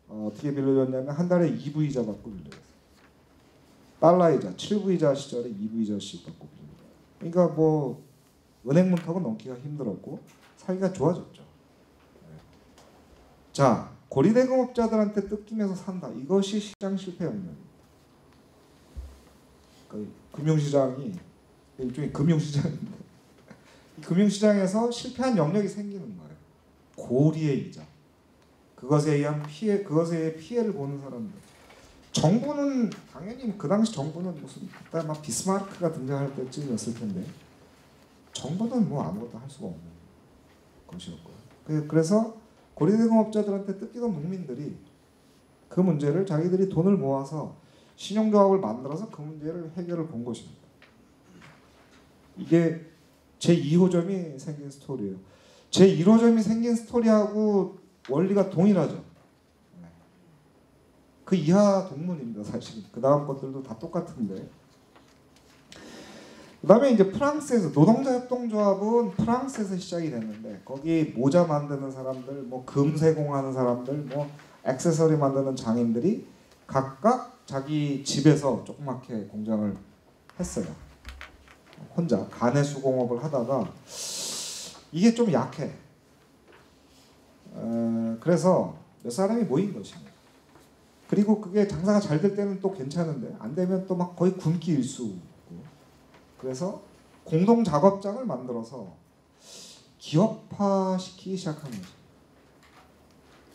어떻게 빌려줬냐면 한 달에 2부이자 받고 빌려줬어요. 달러이자 7부이자 시절에 2부이자씩 받고 빌려줬어요. 그러니까 뭐 은행 문턱은 넘기가 힘들었고 살기가 좋아졌죠. 자, 고리대공업자들한테 뜯기면서 산다. 이것이 시장 실패 역량입니다. 그 금융시장이 일종의 금융시장인데 이 금융시장에서 실패한 영역이 생기는 거예요. 고리의 이자. 그것에 의한 피해, 그것에 의해 피해를 보는 사람들. 정부는 당연히 그 당시 정부는 무슨 그때 막 비스마르크가 등장할 때쯤이었을 텐데 정부는 뭐 아무것도 할 수가 없는 것이었고요. 그래서 고리대공업자들한테 뜯기던 농민들이 그 문제를 자기들이 돈을 모아서 신용조합을 만들어서 그 문제를 해결을 본 것입니다. 이게 제2호점이 생긴 스토리예요. 제1호점이 생긴 스토리하고 원리가 동일하죠. 그 이하 동문입니다. 사실 그 다음 것들도 다 똑같은데 그 다음에 이제 프랑스에서 노동자협동조합은 프랑스에서 시작이 됐는데 거기 모자 만드는 사람들, 뭐 금세공하는 사람들, 뭐 액세서리 만드는 장인들이 각각 자기 집에서 조그맣게 공장을 했어요. 혼자 가내 수공업을 하다가 이게 좀 약해. 그래서 몇 사람이 모인 것입니다. 그리고 그게 장사가 잘 될 때는 또 괜찮은데 안 되면 또 막 거의 굶기 일수고 그래서 공동 작업장을 만들어서 기업화시키기 시작한 거죠.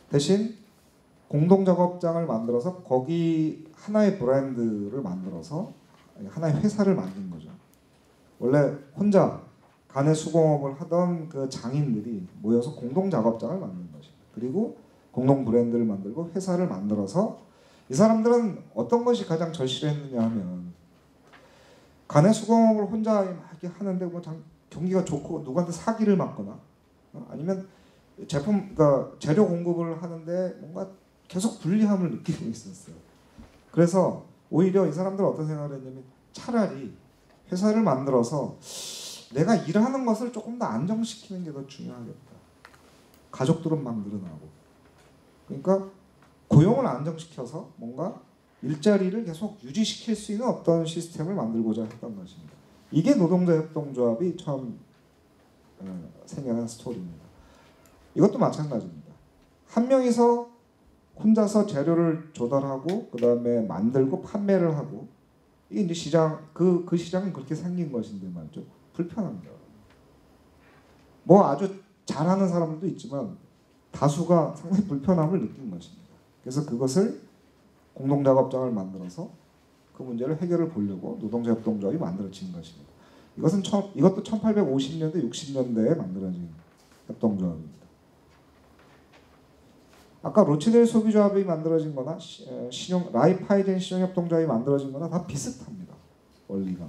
대신 공동 작업장을 만들어서 거기 하나의 브랜드를 만들어서 하나의 회사를 만든 거죠. 원래 혼자 가내 수공업을 하던 그 장인들이 모여서 공동 작업장을 만든 것이죠. 그리고 공동 브랜드를 만들고 회사를 만들어서 이 사람들은 어떤 것이 가장 절실했느냐 하면 가내 수공업을 혼자 막 이렇게 하는데 뭐 경기가 좋고 누구한테 사기를 맞거나 아니면 제품, 그러니까 재료 공급을 하는데 뭔가 계속 불리함을 느끼고 있었어요. 그래서 오히려 이 사람들은 어떤 생각을 했냐면 차라리 회사를 만들어서 내가 일하는 것을 조금 더 안정시키는 게 더 중요하겠다. 가족들은 막 늘어나고. 그러니까 고용을 안정시켜서 뭔가 일자리를 계속 유지시킬 수 있는 어떤 시스템을 만들고자 했던 것입니다. 이게 노동자 협동조합이 처음 생겨난 스토리입니다. 이것도 마찬가지입니다. 한 명이서 혼자서 재료를 조달하고 그 다음에 만들고 판매를 하고 이게 이제 시장 그 시장은 그렇게 생긴 것인데 말이죠. 불편합니다. 뭐 아주 잘하는 사람도 있지만 다수가 상당히 불편함을 느낀 것입니다. 그래서 그것을 공동작업장을 만들어서 그 문제를 해결을 보려고 노동자 협동조합이 만들어진 것입니다. 이것도 1850년대, 60년대에 만들어진 협동조합입니다. 아까 로치델 소비조합이 만들어진 거나 라이파이젠 신용협동조합이 만들어진 거나 다 비슷합니다. 원리가.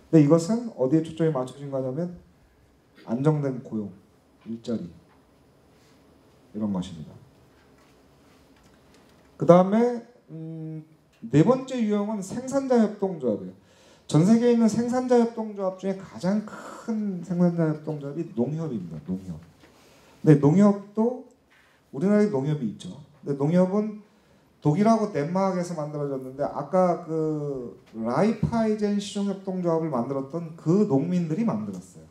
근데 이것은 어디에 초점이 맞춰진 거냐면 안정된 고용, 일자리 이런 것입니다. 그 다음에 네 번째 유형은 생산자 협동조합이에요. 전 세계에 있는 생산자 협동조합 중에 가장 큰 생산자 협동조합이 농협입니다. 농협. 근데 농협도 우리나라에 농협이 있죠. 근데 농협은 독일하고 덴마크에서 만들어졌는데 아까 그 라이파이젠 시종협동조합을 만들었던 그 농민들이 만들었어요.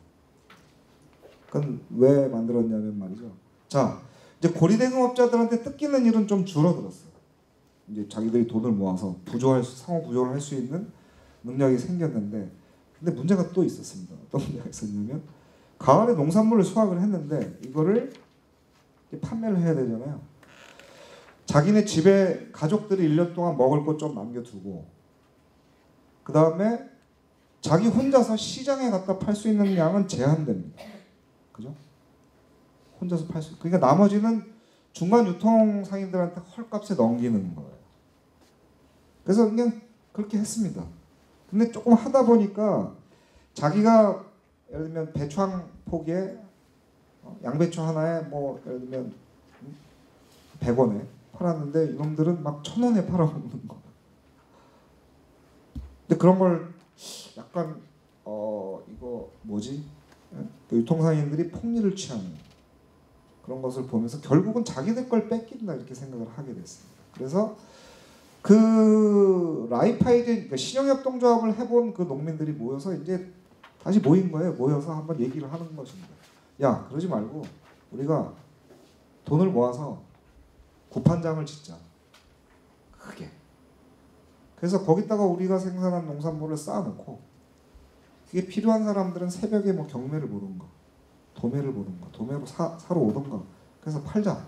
그건 왜 만들었냐면 말이죠. 자, 이제 고리대금업자들한테 뜯기는 일은 좀 줄어들었어요. 이제 자기들이 돈을 모아서 상호 부조를 할 수 있는 능력이 생겼는데, 근데 문제가 또 있었습니다. 어떤 문제가 있었냐면 가을에 농산물을 수확을 했는데 이거를 판매를 해야 되잖아요. 자기네 집에 가족들이 1년 동안 먹을 것 좀 남겨두고 그 다음에 자기 혼자서 시장에 갖다 팔 수 있는 양은 제한됩니다. 그죠? 혼자서 팔 수. 그러니까 나머지는 중간 유통 상인들한테 헐값에 넘기는 거예요. 그래서 그냥 그렇게 했습니다. 근데 조금 하다 보니까 자기가 예를 들면 배추 한 포기에 양배추 하나에 뭐 예를 들면 100원에 팔았는데 이놈들은 막 1000원에 팔아먹는 거야. 근데 그런 걸 약간 이거 뭐지? 유통상인들이 폭리를 취하는 그런 것을 보면서 결국은 자기들 걸 뺏긴다 이렇게 생각을 하게 됐습니다. 그래서 그 라이파이젠 그러니까 신용협동조합을 해본 그 농민들이 모여서 이제 다시 모인 거예요. 모여서 한번 얘기를 하는 것입니다. 야, 그러지 말고 우리가 돈을 모아서 구판장을 짓자. 크게. 그래서 거기다가 우리가 생산한 농산물을 쌓아놓고 그게 필요한 사람들은 새벽에 뭐 경매를 보든가 도매를 보든가 도매로 사러 오든가 그래서 팔자.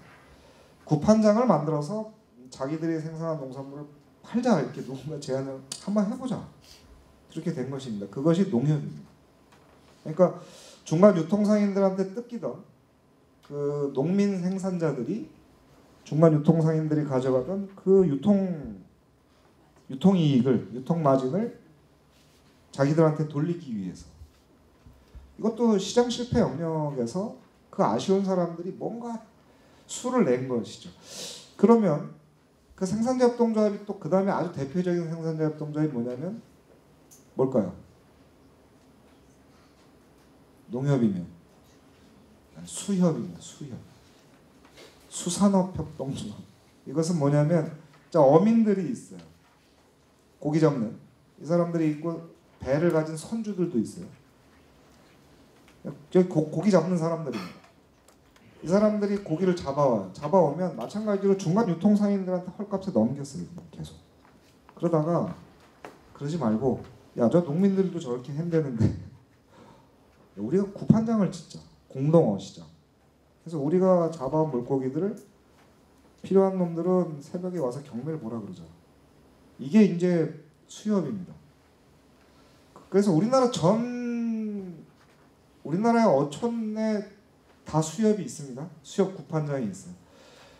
구판장을 만들어서 자기들이 생산한 농산물을 팔자 이렇게 누군가 제안을 한번 해보자. 그렇게 된 것입니다. 그것이 농협입니다. 그러니까 중간 유통상인들한테 뜯기던 그 농민 생산자들이 중간 유통상인들이 가져가던 그 유통이익을 유통마진을 자기들한테 돌리기 위해서 이것도 시장 실패 영역에서 그 아쉬운 사람들이 뭔가 수를 낸 것이죠. 그러면 그 생산자 협동조합이 또 그 다음에 아주 대표적인 생산자 협동조합이 뭐냐면 뭘까요? 농협이면 수협입니다. 수협. 수산업협동조합. 이것은 뭐냐면 어민들이 있어요. 고기 잡는 이 사람들이 있고 배를 가진 선주들도 있어요. 고기 잡는 사람들입니다. 이 사람들이 고기를 잡아와요. 잡아오면 마찬가지로 중간 유통상인들한테 헐값에 넘겼어요. 계속. 그러다가 그러지 말고 야, 저 농민들도 저렇게 한다는데 우리가 구판장을 짓자. 공동어시장. 그래서 우리가 잡아온 물고기들을 필요한 놈들은 새벽에 와서 경매를 보라 그러자. 이게 이제 수협입니다. 그래서 우리나라의 어촌에 다 수협이 있습니다. 수협 구판장이 있어요.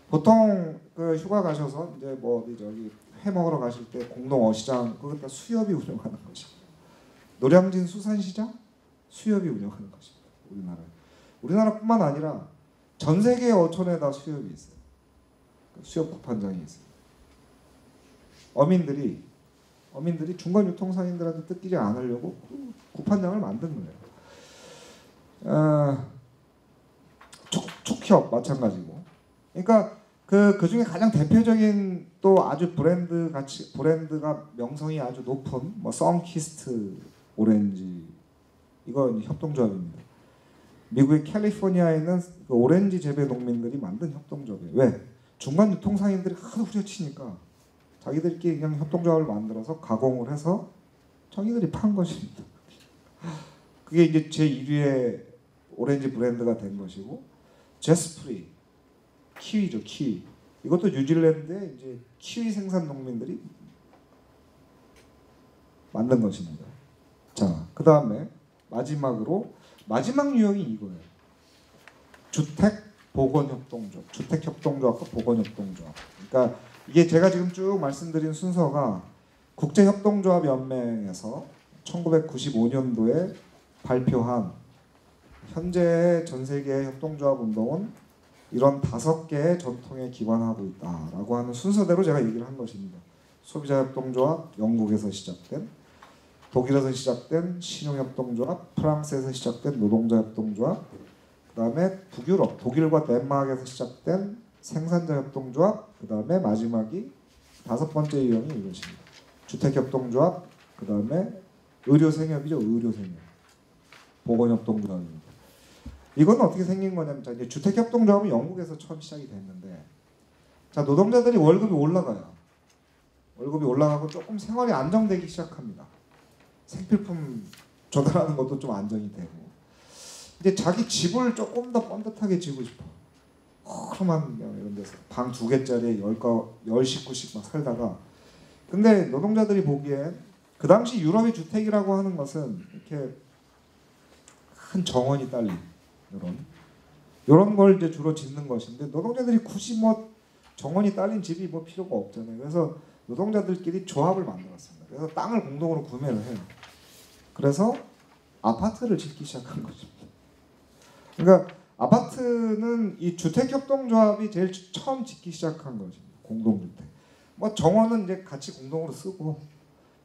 보통 그 휴가 가셔서 이제 뭐 어디 저기 회 먹으러 가실 때 공동어시장 그것 다 수협이 운영하는 것입니다. 노량진 수산시장 수협이 운영하는 것입니다. 우리나라뿐만 아니라 전 세계의 어촌에 다 수협이 있어요. 수협 구판장이 있어요. 어민들이 중간 유통상인들한테 뜯기지 않으려고 구판장을 만든 거예요. 스타키업 마찬가지고. 그러니까 그 중에 가장 대표적인 또 아주 브랜드가 명성이 아주 높은 뭐 선키스트 오렌지, 이거 협동조합입니다. 미국의 캘리포니아에 있는 그 오렌지 재배 농민들이 만든 협동조합이에요. 왜? 중간 유통상인들이 하도 후려치니까 자기들끼리 그냥 협동조합을 만들어서 가공을 해서 자기들이 판 것입니다. 그게 이제 제1위의 오렌지 브랜드가 된 것이고, 제스프리, 키위죠, 키위. 이것도 뉴질랜드의 이제 키위 생산 농민들이 만든 것입니다. 자, 그 다음에 마지막 유형이 이거예요. 주택보건협동조합, 주택협동조합과 보건협동조합. 그러니까 이게 제가 지금 쭉 말씀드린 순서가 국제협동조합연맹에서 1995년도에 발표한 현재 전 세계 협동조합 운동은 이런 5개의 전통에 기반하고 있다라고 하는 순서대로 제가 얘기를 한 것입니다. 소비자협동조합, 영국에서 시작된, 독일에서 시작된 신용협동조합, 프랑스에서 시작된 노동자협동조합, 그 다음에 북유럽, 독일과 덴마크에서 시작된 생산자협동조합, 그 다음에 마지막이 5번째 유형이 이것입니다. 주택협동조합, 그 다음에 의료생협이죠. 의료생협. 보건협동조합입니다. 이건 어떻게 생긴 거냐면, 자, 이제 주택협동조합은 영국에서 처음 시작이 됐는데, 자, 노동자들이 월급이 올라가요. 월급이 올라가고 조금 생활이 안정되기 시작합니다. 생필품 조달하는 것도 좀 안정이 되고, 이제 자기 집을 조금 더 번듯하게 지고 싶어. 허름한 이런 데서 방 2개짜리에 10식구씩 막 살다가, 근데 노동자들이 보기엔 그 당시 유럽의 주택이라고 하는 것은 이렇게 큰 정원이 딸린 이런 걸 이제 주로 짓는 것인데, 노동자들이 굳이 뭐 정원이 딸린 집이 뭐 필요가 없잖아요. 그래서 노동자들끼리 조합을 만들었습니다. 그래서 땅을 공동으로 구매를 해요. 그래서 아파트를 짓기 시작한 거죠. 그러니까 아파트는 이 주택협동조합이 제일 처음 짓기 시작한 것입니다. 공동주택. 뭐 정원은 이제 같이 공동으로 쓰고,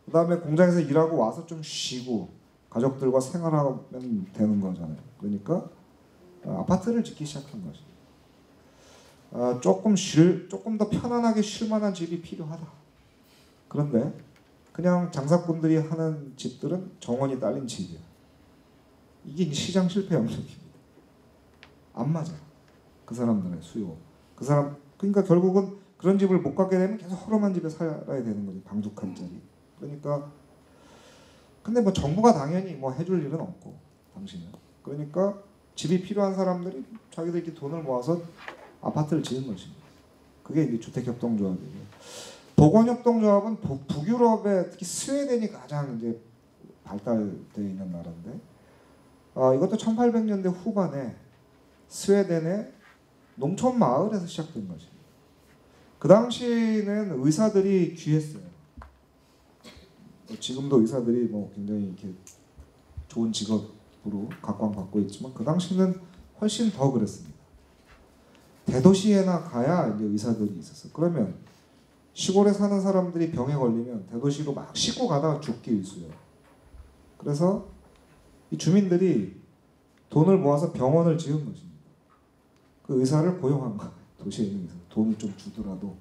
그 다음에 공장에서 일하고 와서 좀 쉬고 가족들과 생활하면 되는 거잖아요. 그러니까 아파트를 짓기 시작한 거죠. 조금 더 편안하게 쉴 만한 집이 필요하다. 그런데 그냥 장사꾼들이 하는 집들은 정원이 딸린 집이야. 이게 시장 실패 영역입니다. 안 맞아. 그 사람들의 수요. 그러니까 결국은 그런 집을 못 갖게 되면 계속 허름한 집에 살아야 되는 거지. 방 2칸짜리. 그러니까 근데 뭐 정부가 당연히 뭐 해줄 일은 없고 당신은. 그러니까 집이 필요한 사람들이 자기들끼리 돈을 모아서 아파트를 지은 것입니다. 그게 이제 주택협동조합이에요. 보건협동조합은 북유럽의 특히 스웨덴이 가장 이제 발달되어 있는 나라인데, 이것도 1800년대 후반에 스웨덴의 농촌 마을에서 시작된 것입니다. 그 당시는 의사들이 귀했어요. 지금도 의사들이 뭐 굉장히 이렇게 좋은 직업으로 각광받고 있지만, 그 당시는 훨씬 더 그랬습니다. 대도시에나 가야 이제 의사들이 있었어요. 그러면 시골에 사는 사람들이 병에 걸리면 대도시로 막 싣고 가다가 죽기 일쑤예요. 그래서 이 주민들이 돈을 모아서 병원을 지은 것입니다. 그 의사를 고용한 거예요. 도시에 있는 의사. 돈을 좀 주더라도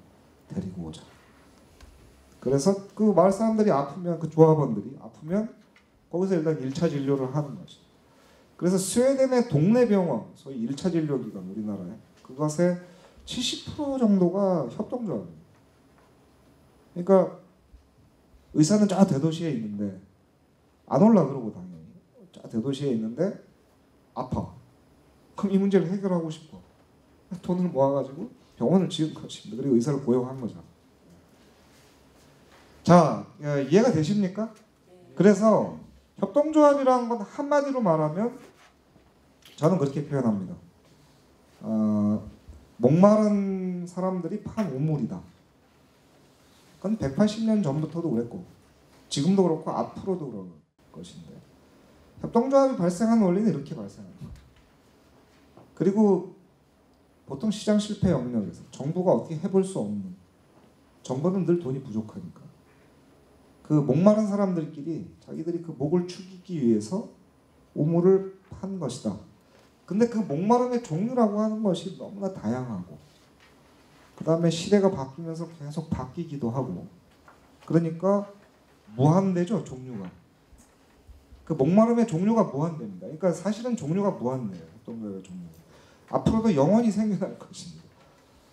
데리고 오자. 그래서 그 마을 사람들이 아프면, 그 조합원들이 아프면 거기서 일단 1차 진료를 하는 것이죠. 그래서 스웨덴의 동네 병원, 소위 1차 진료기관, 우리나라에 그것의 70% 정도가 협동조합입니다. 그러니까 의사는 저 대도시에 있는데 안 올라 그러고, 당연히 저 대도시에 있는데 아파. 그럼 이 문제를 해결하고 싶어. 돈을 모아가지고 병원을 지은 것입니다. 그리고 의사를 고용한 거죠. 자, 이해가 되십니까? 그래서 협동조합이라는 건 한마디로 말하면 저는 그렇게 표현합니다. 목마른 사람들이 판 우물이다. 그건 180년 전부터도 그랬고 지금도 그렇고 앞으로도 그럴 것인데, 협동조합이 발생한 원리는 이렇게 발생합니다. 그리고 보통 시장 실패 영역에서 정부가 어떻게 해볼 수 없는, 정부는 늘 돈이 부족하니까 그 목마른 사람들끼리 자기들이 그 목을 축이기 위해서 우물을 판 것이다. 근데 그 목마름의 종류라고 하는 것이 너무나 다양하고 그 다음에 시대가 바뀌면서 계속 바뀌기도 하고 그러니까 무한대죠 종류가. 그 목마름의 종류가 무한대입니다. 그러니까 사실은 종류가 무한대예요. 협동조합의 종류. 앞으로도 영원히 생겨날 것입니다.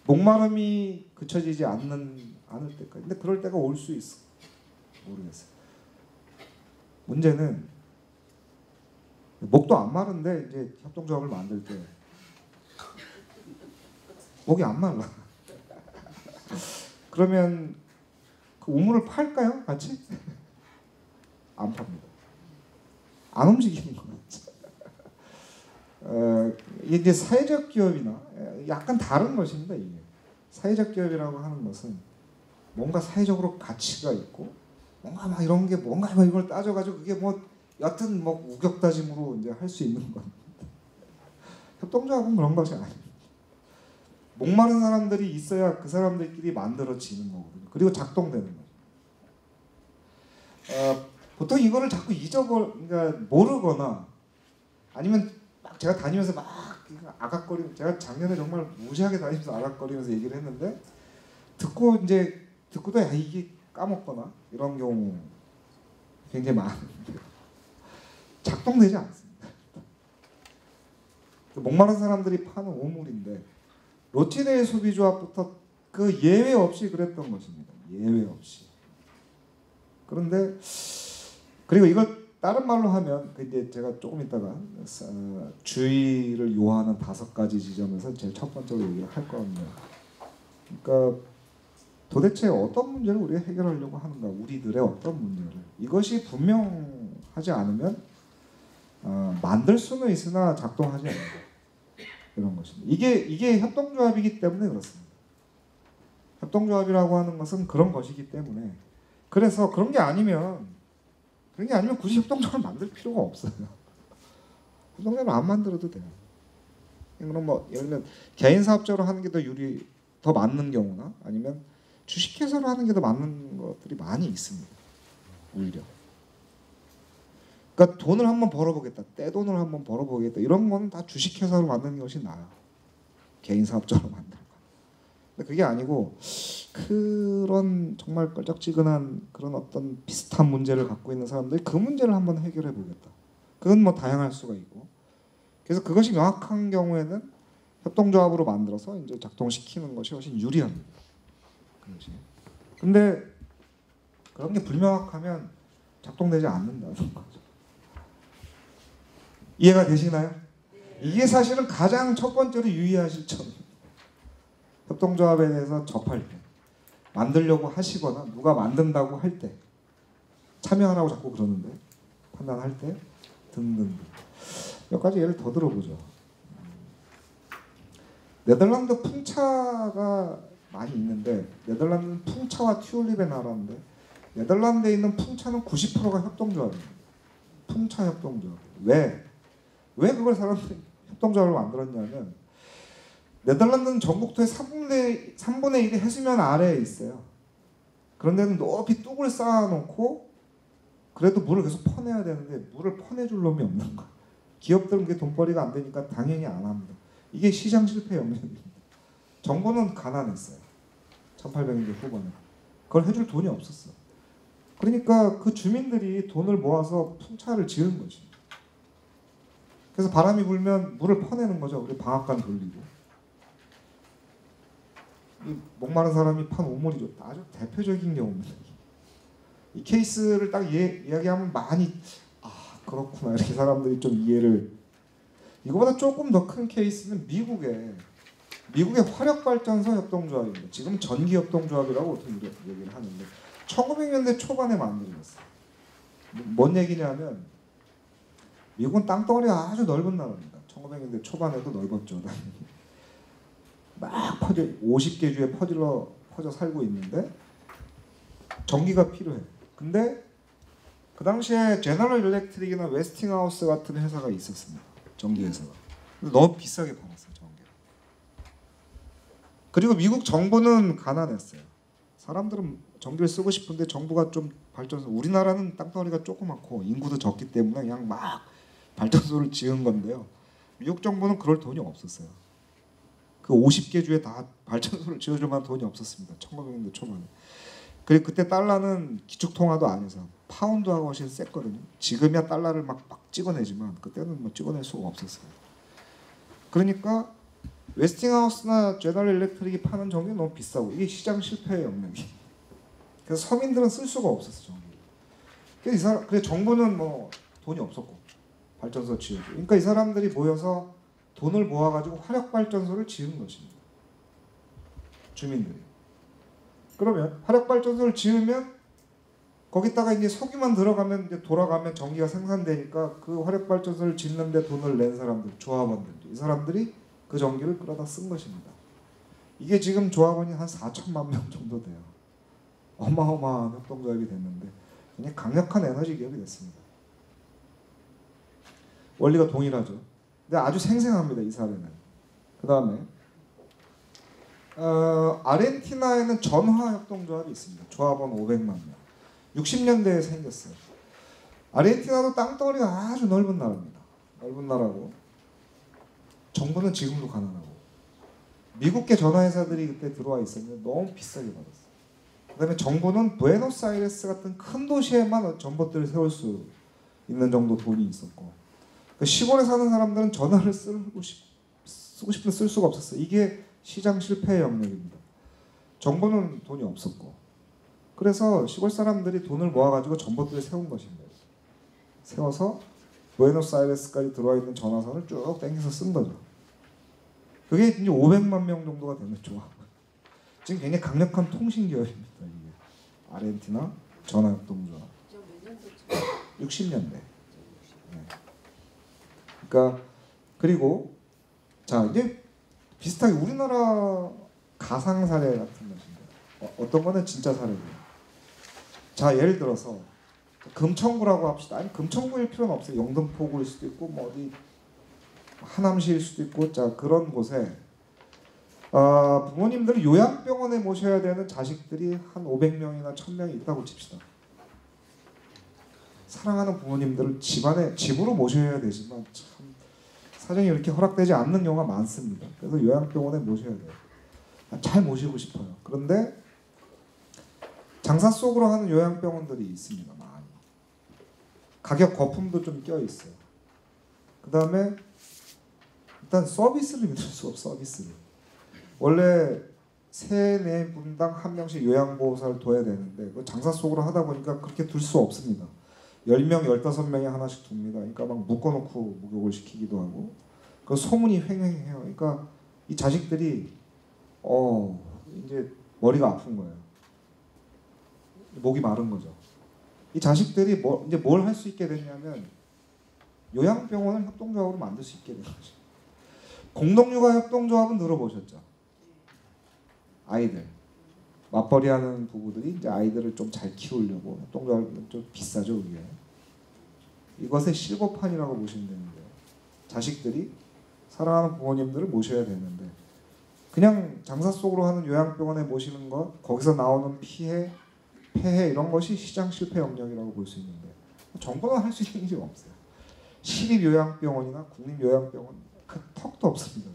목마름이 그쳐지지 않을 때까지. 근데 그럴 때가 올 수 있어. 모르겠어요. 문제는 목도 안 마른데 이제 협동조합을 만들 때 목이 안 말라. 그러면 그 우물을 팔까요? 같이? 안 팝니다. 안 움직이는 거죠. 이게 사회적 기업이나 약간 다른 것입니다. 이게 사회적 기업이라고 하는 것은 뭔가 사회적으로 가치가 있고 뭔가 막 이런 게 뭔가 막 이걸 따져가지고 그게 뭐 여튼 뭐 우격다짐으로 이제 할 수 있는 겁니다. 협동조합은 그런 것이 아닙니다. 목마른 사람들이 있어야 그 사람들끼리 만들어지는 거거든요. 그리고 작동되는 거죠. 보통 이거를 자꾸 그러니까 모르거나 아니면 막 제가 다니면서 막 아각거리면서 제가 작년에 정말 무시하게 다니면서 아각거리면서 얘기를 했는데 듣고도 야 이게 까먹거나 이런 경우 굉장히 많은데 작동되지 않습니다. 목마른 사람들이 파는 오물인데 로티네의 소비조합부터 그 예외 없이 그랬던 것입니다. 예외 없이. 그런데 그리고 이걸 다른 말로 하면 이제 제가 조금 있다가 주의를 요하는 5가지 지점에서 제일 첫 번째로 얘기를 할 겁니다. 그러니까 도대체 어떤 문제를 우리가 해결하려고 하는가, 우리들의 어떤 문제를 이것이 분명하지 않으면 만들 수는 있으나 작동하지 않는다. 이런 것입니다. 이게 협동조합이기 때문에 그렇습니다. 협동조합이라고 하는 것은 그런 것이기 때문에 그래서 그런 게 아니면 굳이 협동조합을 만들 필요가 없어요. 협동조합을 안 만들어도 돼요. 그럼 뭐 예를 들면 개인 사업자로 하는 게 더 맞는 경우나 아니면 주식회사로 하는 게 더 맞는 것들이 많이 있습니다. 오히려. 그러니까 돈을 한번 벌어보겠다, 떼돈을 한번 벌어보겠다 이런 거는 다 주식회사로 만드는 것이 나아요. 개인 사업자로 만들고. 근데 그게 아니고 그런 정말 껄쩍지근한 그런 어떤 비슷한 문제를 갖고 있는 사람들이 그 문제를 한번 해결해 보겠다. 그건 뭐 다양할 수가 있고. 그래서 그것이 명확한 경우에는 협동조합으로 만들어서 이제 작동시키는 것이 훨씬 유리합니다. 그렇지. 근데 그런 게 불명확하면 작동되지 않는다는 거죠. 이해가 되시나요? 이게 사실은 가장 첫 번째로 유의하실 점입니다. 협동조합에 대해서 접할 때, 만들려고 하시거나 누가 만든다고 할 때, 참여하라고 자꾸 그러는데 판단할 때 등등등. 몇 가지 예를 더 들어보죠. 네덜란드 풍차가 많이 있는데 네덜란드는 풍차와 튤립의 나라인데 네덜란드에 있는 풍차는 90%가 협동조합입니다. 풍차 협동조합. 왜 그걸 사람들이 협동조합을 만들었냐면 네덜란드는 전국토의 3분의 1이 해수면 아래에 있어요. 그런데는 높이 뚝을 쌓아놓고 그래도 물을 계속 퍼내야 되는데 물을 퍼내줄 놈이 없는 거야. 기업들은 그게 돈벌이가 안 되니까 당연히 안 합니다. 이게 시장 실패 영역입니다. 정부는 가난했어요. 1800년대 후반에. 그걸 해줄 돈이 없었어. 그러니까 그 주민들이 돈을 모아서 풍차를 지은 거지. 그래서 바람이 불면 물을 퍼내는 거죠. 우리 방앗간 돌리고. 이 목마른 사람이 판 오물이죠. 아주 대표적인 경우입니다. 이 케이스를 딱 이야기하면 많이 그렇구나 이렇게 사람들이 좀 이해를. 이거보다 조금 더 큰 케이스는 미국의 화력발전소 협동조합입니다. 지금 전기협동조합이라고 보통 얘기를 하는데 1900년대 초반에 만들어졌어요. 뭔 얘기냐면 미국은 땅덩어리가 아주 넓은 나라입니다. 1900년대 초반에도 넓었죠. 막 50개 주에 퍼져 살고 있는데 전기가 필요해. 근데 그 당시에 제너럴 일렉트릭이나 웨스팅하우스 같은 회사가 있었습니다. 전기 회사가. 근데 너무 비싸게 팔았어요. 전기를. 그리고 미국 정부는 가난했어요. 사람들은 전기를 쓰고 싶은데 정부가 좀 발전소, 우리나라는 땅덩어리가 조그맣고 인구도 적기 때문에 그냥 막 발전소를 지은 건데요. 미국 정부는 그럴 돈이 없었어요. 그 50개 주에 다 발전소를 지어줄 만한 돈이 없었습니다. 1900년대 초반에. 그리고 그때 달러는 기축통화도 아니어서 파운드하고 훨씬 셌거든요. 지금이야 달러를 막 찍어내지만 그때는 뭐 찍어낼 수가 없었어요. 그러니까 웨스팅하우스나 제너럴 일렉트릭이 파는 전기 너무 비싸고 이게 시장 실패의 영역이. 그래서 서민들은 쓸 수가 없었어 전기. 그래서 정부는 뭐 돈이 없었고 발전소 지어줘. 그러니까 이 사람들이 모여서 돈을 모아가지고 화력 발전소를 지은 것입니다. 주민들이. 그러면 화력 발전소를 지으면 거기다가 이제 석유만 들어가면 이제 돌아가면 전기가 생산되니까 그 화력 발전소를 짓는데 돈을 낸 사람들, 조합원들, 이 사람들이 그 전기를 끌어다 쓴 것입니다. 이게 지금 조합원이 한 4천만 명 정도 돼요. 어마어마한 협동조합이 됐는데 그냥 강력한 에너지 기업이 됐습니다. 원리가 동일하죠. 근데 아주 생생합니다. 이 사례는. 그 다음에 아르헨티나에는 전화협동조합이 있습니다. 조합원 500만 명. 60년대에 생겼어요. 아르헨티나도 땅덩어리가 아주 넓은 나라입니다. 넓은 나라고 정부는 지금도 가난하고 미국계 전화회사들이 그때 들어와 있었는데 너무 비싸게 받았어요. 그 다음에 정부는 부에노스아이레스 같은 큰 도시에만 전봇대를 세울 수 있는 정도 돈이 있었고 시골에 사는 사람들은 전화를 쓰고 싶은데 쓸 수가 없었어요. 이게 시장 실패의 영역입니다. 정부는 돈이 없었고 그래서 시골 사람들이 돈을 모아가지고 전봇대를 세운 것입니다. 세워서 부에노스아이레스까지 들어와 있는 전화선을 쭉 당겨서 쓴 거죠. 그게 이제 500만 명 정도가 되는 조합. 지금 굉장히 강력한 통신 기업입니다. 이게 아르헨티나 전화협동조합. 60년대. 네. 그러니까 그리고 자 이제 비슷하게 우리나라 가상 사례 같은 것인데 어떤 거는 진짜 사례고요. 자 예를 들어서 금천구라고 합시다. 아니 금천구일 필요는 없어요. 영등포구일 수도 있고 뭐 어디 하남시일 수도 있고 자 그런 곳에 부모님들을 요양병원에 모셔야 되는 자식들이 한 500명이나 1000명이 있다고 칩시다. 사랑하는 부모님들을 집으로 모셔야 되지만 참 사정이 이렇게 허락되지 않는 경우가 많습니다. 그래서 요양병원에 모셔야 돼요. 잘 모시고 싶어요. 그런데 장사 속으로 하는 요양병원들이 있습니다. 많이. 가격 거품도 좀 껴있어요. 그 다음에 일단 서비스를 믿을 수 없어. 서비스를. 원래 3-4분당 한 명씩 요양보호사를 둬야 되는데 그 장사 속으로 하다 보니까 그렇게 둘 수 없습니다. 10명, 15명에 하나씩 둡니다. 그러니까 막 묶어놓고 목욕을 시키기도 하고 그 소문이 횡행해요. 그러니까 이 자식들이 이제 머리가 아픈 거예요. 목이 마른 거죠. 이 자식들이 이제 뭘 할 수 있게 됐냐면 요양병원을 협동조합으로 만들 수 있게 된 거죠. 공동육아 협동조합은 들어보셨죠? 아이들 맞벌이하는 부부들이 이제 아이들을 좀 잘 키우려고 협동조합은 좀 비싸죠. 그게. 이것의 실버판이라고 보시면 되는데요. 자식들이 사랑하는 부모님들을 모셔야 되는데 그냥 장사 속으로 하는 요양병원에 모시는 것, 거기서 나오는 피해, 폐해 이런 것이 시장 실패 영역이라고 볼 수 있는데 정부는 할 수 있는 게 없어요. 시립요양병원이나 국립요양병원 그 턱도 없습니다.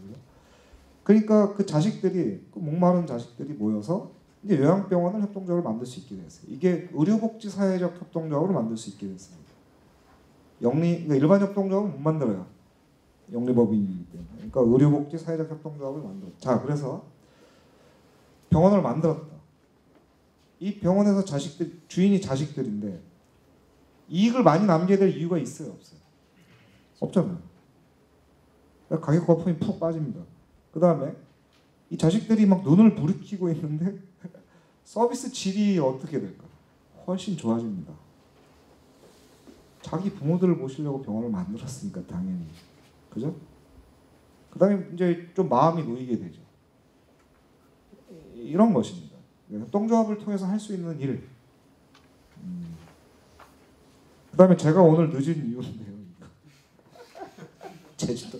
그러니까 그 자식들이 그 목마른 자식들이 모여서 이제 요양병원을 협동조합으로 만들 수 있게 됐어요. 이게 의료복지 사회적 협동조합으로 만들 수 있게 됐습니다. 그러니까 일반 협동조합은 못 만들어요. 영리법인이기 때문에. 그러니까 의료복지 사회적 협동조합을 만들었다. 자, 그래서 병원을 만들었다. 이 병원에서 주인이 자식들인데 이익을 많이 남겨야 될 이유가 있어요, 없어요? 없잖아요. 그러니까 가격 거품이 푹 빠집니다. 그 다음에 이 자식들이 막 눈을 부리키고 있는데 서비스 질이 어떻게 될까? 훨씬 좋아집니다. 자기 부모들을 모시려고 병원을 만들었으니까 당연히. 그죠? 그 다음에 이제 좀 마음이 놓이게 되죠. 이런 것입니다. 협동조합을 통해서 할 수 있는 일. 그 다음에 제가 오늘 늦은 이유인데요. 제주도.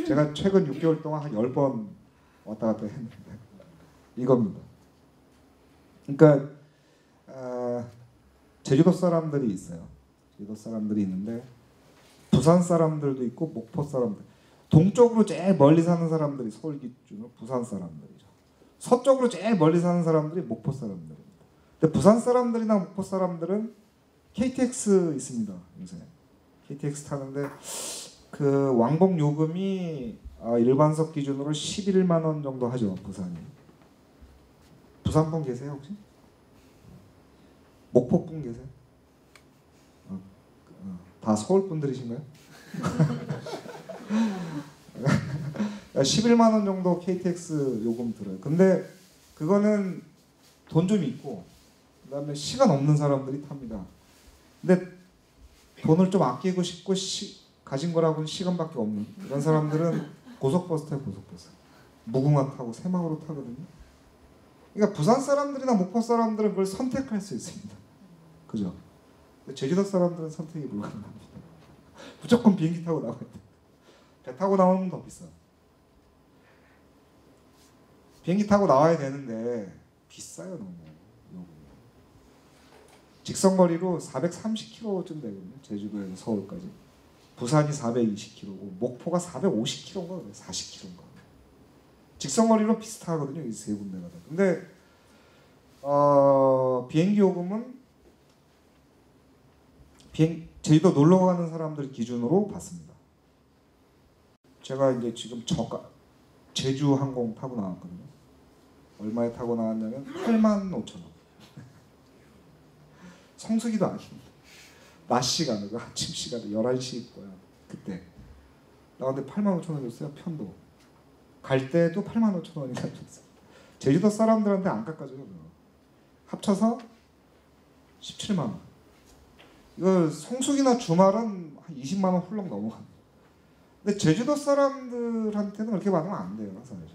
제가 최근 6개월 동안 한 10번 왔다 갔다 했는데 이겁니다. 그러니까 제주도 사람들이 있어요. 제주도 사람들이 있는데 부산 사람들도 있고 목포 사람들. 동쪽으로 제일 멀리 사는 사람들이 서울 기준으로 부산 사람들이죠. 서쪽으로 제일 멀리 사는 사람들이 목포 사람들입니다. 근데 부산 사람들이나 목포 사람들은 KTX 있습니다. 요새 KTX 타는데 그 왕복 요금이 일반석 기준으로 11만 원 정도 하죠. 부산이. 부산 분 계세요 혹시? 목포 분 계세요? 다 서울 분들이신가요? 11만 원 정도 KTX 요금 들어요. 근데 그거는 돈 좀 있고 그다음에 시간 없는 사람들이 탑니다. 근데 돈을 좀 아끼고 싶고 가진 거라고는 시간밖에 없는 이런 사람들은 고속버스 타요. 고속버스. 무궁화 타고 새마을호 타거든요. 그러니까 부산 사람들이나 목포 사람들은 그걸 선택할 수 있습니다. 그죠? 제주도 사람들은 선택이 불가능합니다. 무조건 비행기 타고 나가야 돼. 배 타고 나오면 더 비싸. 비행기 타고 나와야 되는데 비싸요 너무. 직선거리로 430km쯤 되거든요. 제주도에서 서울까지. 부산이 420km고 목포가 450km인가 그래. 40km인가. 직선거리로 비슷하거든요. 이 세 군데가 다. 근데 비행기 요금은 제주도 놀러 가는 사람들 기준으로 받습니다. 제가 이제 지금 제주 항공 타고 나왔거든요. 얼마에 타고 나왔냐면 85,000원. 성수기도 아닙니다. 낮 시간에 아침 시간에 11시 거야. 그때 나왔는데 85,000원 줬어요. 편도. 갈 때도 85,000원이나 줬어요. 제주도 사람들한테 안 깎아줘요. 합쳐서 17만 원. 이거 성수기나 주말은 한 20만 원 훌렁 넘어갑니다. 근데 제주도 사람들한테는 그렇게 받으면 안 돼요. 사실.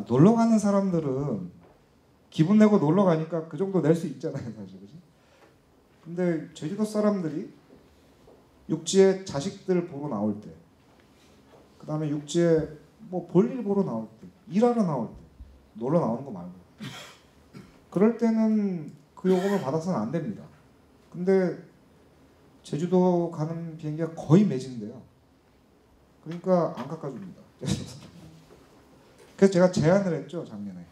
놀러 가는 사람들은 기분 내고 놀러 가니까 그 정도 낼 수 있잖아요. 사실. 그치? 근데 제주도 사람들이 육지에 자식들 보러 나올 때, 그 다음에 육지에 뭐 볼일 보러 나올 때, 일하러 나올 때, 놀러 나오는 거 말고, 그럴 때는 그 요금을 받아서는 안 됩니다. 근데 제주도 가는 비행기가 거의 매진돼요. 그러니까 안 깎아줍니다. 그래서 제가 제안을 했죠. 작년에.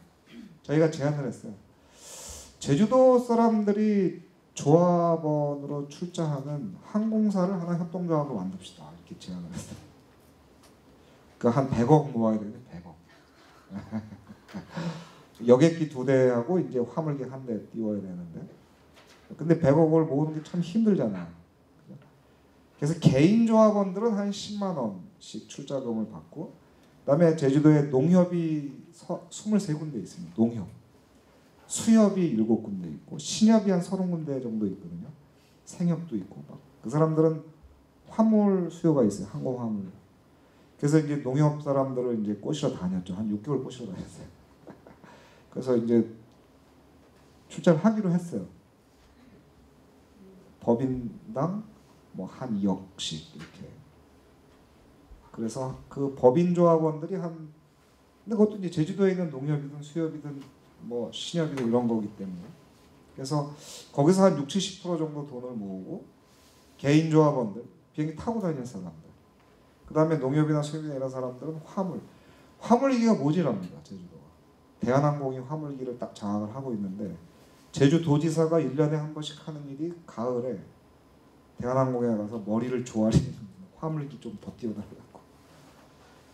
저희가 제안을 했어요. 제주도 사람들이 조합원으로 출자하는 항공사를 하나 협동조합으로 만듭시다. 이렇게 제안을 했어요. 그러니까 한 100억 모아야 되는데 100억. 여객기 2대하고 이제 화물기 1대 띄워야 되는데, 근데 100억을 모으는 게 참 힘들잖아요. 그래서 개인 조합원들은 한 10만 원씩 출자금을 받고, 그다음에 제주도에 농협이 23군데 있습니다. 농협. 수협이 7군데 있고 신협이 한 30군데 정도 있거든요. 생협도 있고 막. 그 사람들은 화물 수요가 있어요. 항공 화물. 그래서 이제 농협 사람들을 이제 꼬시러 다녔죠. 한 6개월 꼬시러 다녔어요. 그래서 이제 출자를 하기로 했어요. 법인당 뭐 한 2억씩 이렇게. 그래서 그 법인 조합원들이 근데 그것도 이제 제주도에 있는 농협이든 수협이든 뭐 신협이든 이런 거기 때문에, 그래서 거기서 한 60, 70% 정도 돈을 모으고 개인 조합원들, 비행기 타고 다니는 사람들, 그 다음에 농협이나 수협이나 이런 사람들은 화물기가 모자랍니다. 제주도가. 대한항공이 화물기를 딱 장악을 하고 있는데, 제주도지사가 1년에 한 번씩 하는 일이 가을에 대한항공에 가서 머리를 조아리는 화물기 좀 더 띄워달라고.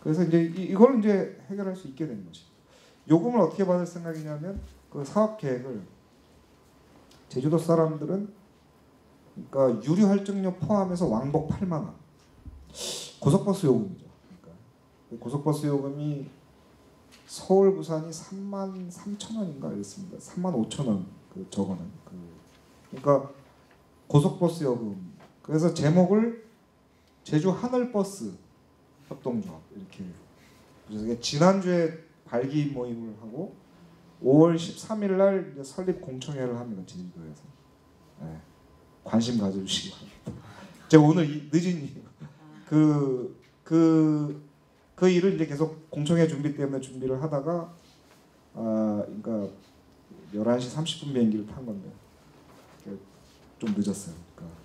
그래서 이제 이걸 이제 해결할 수 있게 된 거지. 요금을 어떻게 받을 생각이냐면, 그 사업 계획을 제주도 사람들은 그러니까 유류 할증료 포함해서 왕복 8만 원. 고속버스 요금이죠. 그러니까 고속버스 요금이 서울 부산이 33,000원인가 이랬습니다. 35,000원 그 저거는 그러니까 고속버스 요금. 그래서 제목을 제주 하늘버스 협동조합 이렇게. 그래서 지난주에 발기 모임을 하고 5월 13일 날 이제 설립 공청회를 합니다. 제주도에서. 네. 관심 가져주시기 바랍니다. 제가 오늘 늦은 이유 그 일을 이제 계속 공청회 준비 때문에 준비를 하다가 그러니까 11시 30분 비행기를 탄 건데 좀 늦었어요. 그러니까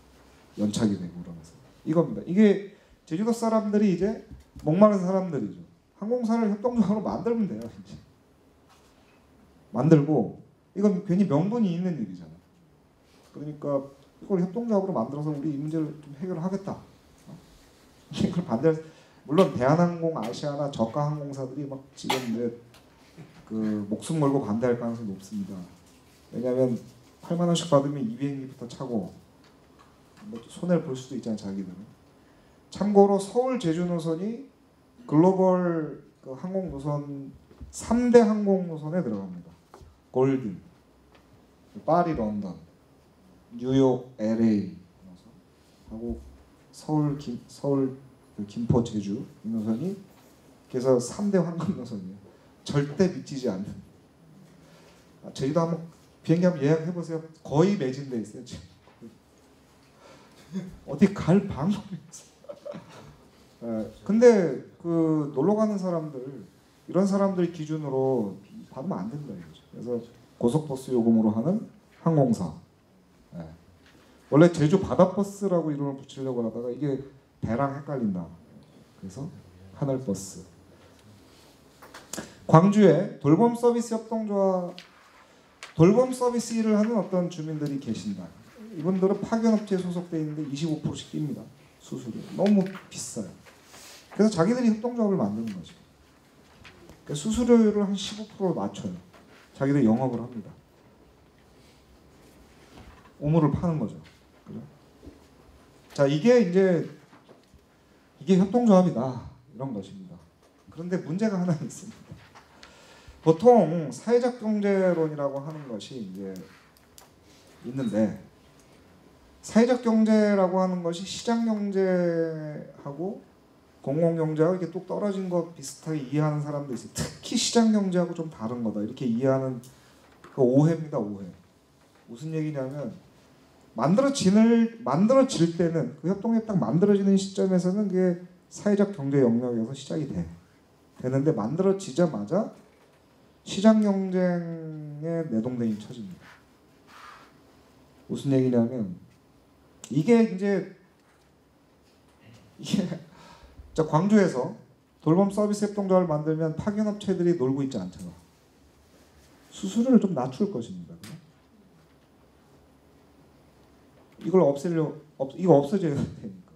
연착이 되고 그러면서 이겁니다. 이게 제주도 사람들이 이제 목마른 사람들이죠. 항공사를 협동조합으로 만들면 돼요. 이제. 만들고 이건 괜히 명분이 있는 일이잖아요. 그러니까 이걸 협동조합으로 만들어서 우리 이 문제를 좀 해결하겠다. 이걸 반대할 물론 대한항공, 아시아나 저가 항공사들이 막 지금 이제 그 목숨 걸고 반대할 가능성이 높습니다. 왜냐하면 8만 원씩 받으면 2비행기부터 차고 뭐 손해를 볼 수도 있잖아요, 자기들은. 참고로 서울 제주 노선이 글로벌 그 항공 노선 3대 항공 노선에 들어갑니다. 골든, 파리, 런던, 뉴욕, LA 하고 서울 그 김포, 제주 이 노선이 그래서 3대 항공 노선이에요. 절대 미치지 않는. 제주도 한번 비행기 한번 예약해 보세요. 거의 매진돼 있어요 지금. 어디 갈 방법이 없어요. 근데 그 놀러 가는 사람들 이런 사람들 기준으로 받으면 안 된다 이거죠. 그래서 고속버스 요금으로 하는 항공사. 예. 원래 제주 바다버스라고 이름을 붙이려고 하다가 이게 배랑 헷갈린다. 그래서 하늘버스. 광주에 돌봄 서비스 협동조합 돌봄 서비스 일을 하는 어떤 주민들이 계신다. 이분들은 파견업체에 소속돼 있는데 25%씩 띱니다. 수수료. 너무 비싸요. 그래서 자기들이 협동조합을 만드는 거죠. 그러니까 수수료율을 한 15% 낮춰요. 자기들 영업을 합니다. 우물을 파는 거죠. 그죠? 자, 이게 협동조합이다 이런 것입니다. 그런데 문제가 하나 있습니다. 보통 사회적 경제론이라고 하는 것이 이제 있는데 사회적 경제라고 하는 것이 시장 경제하고 공공 경제하고 이렇게 뚝 떨어진 거 비슷하게 이해하는 사람도 있어요. 특히 시장 경제하고 좀 다른 거다 이렇게 이해하는 그 오해입니다. 오해. 무슨 얘기냐면 만들어질 때는 그 협동조합이 딱 만들어지는 시점에서는 그게 사회적 경제 영역에서 시작이 되는데 만들어지자마자 시장 경쟁에 내동댕이 쳐집니다. 무슨 얘기냐면 이게 자, 광주에서 돌봄 서비스 협동조합을 만들면 파견업체들이 놀고 있지 않잖아. 수수료를 좀 낮출 것입니다. 이걸 이거 없어져야 되니까.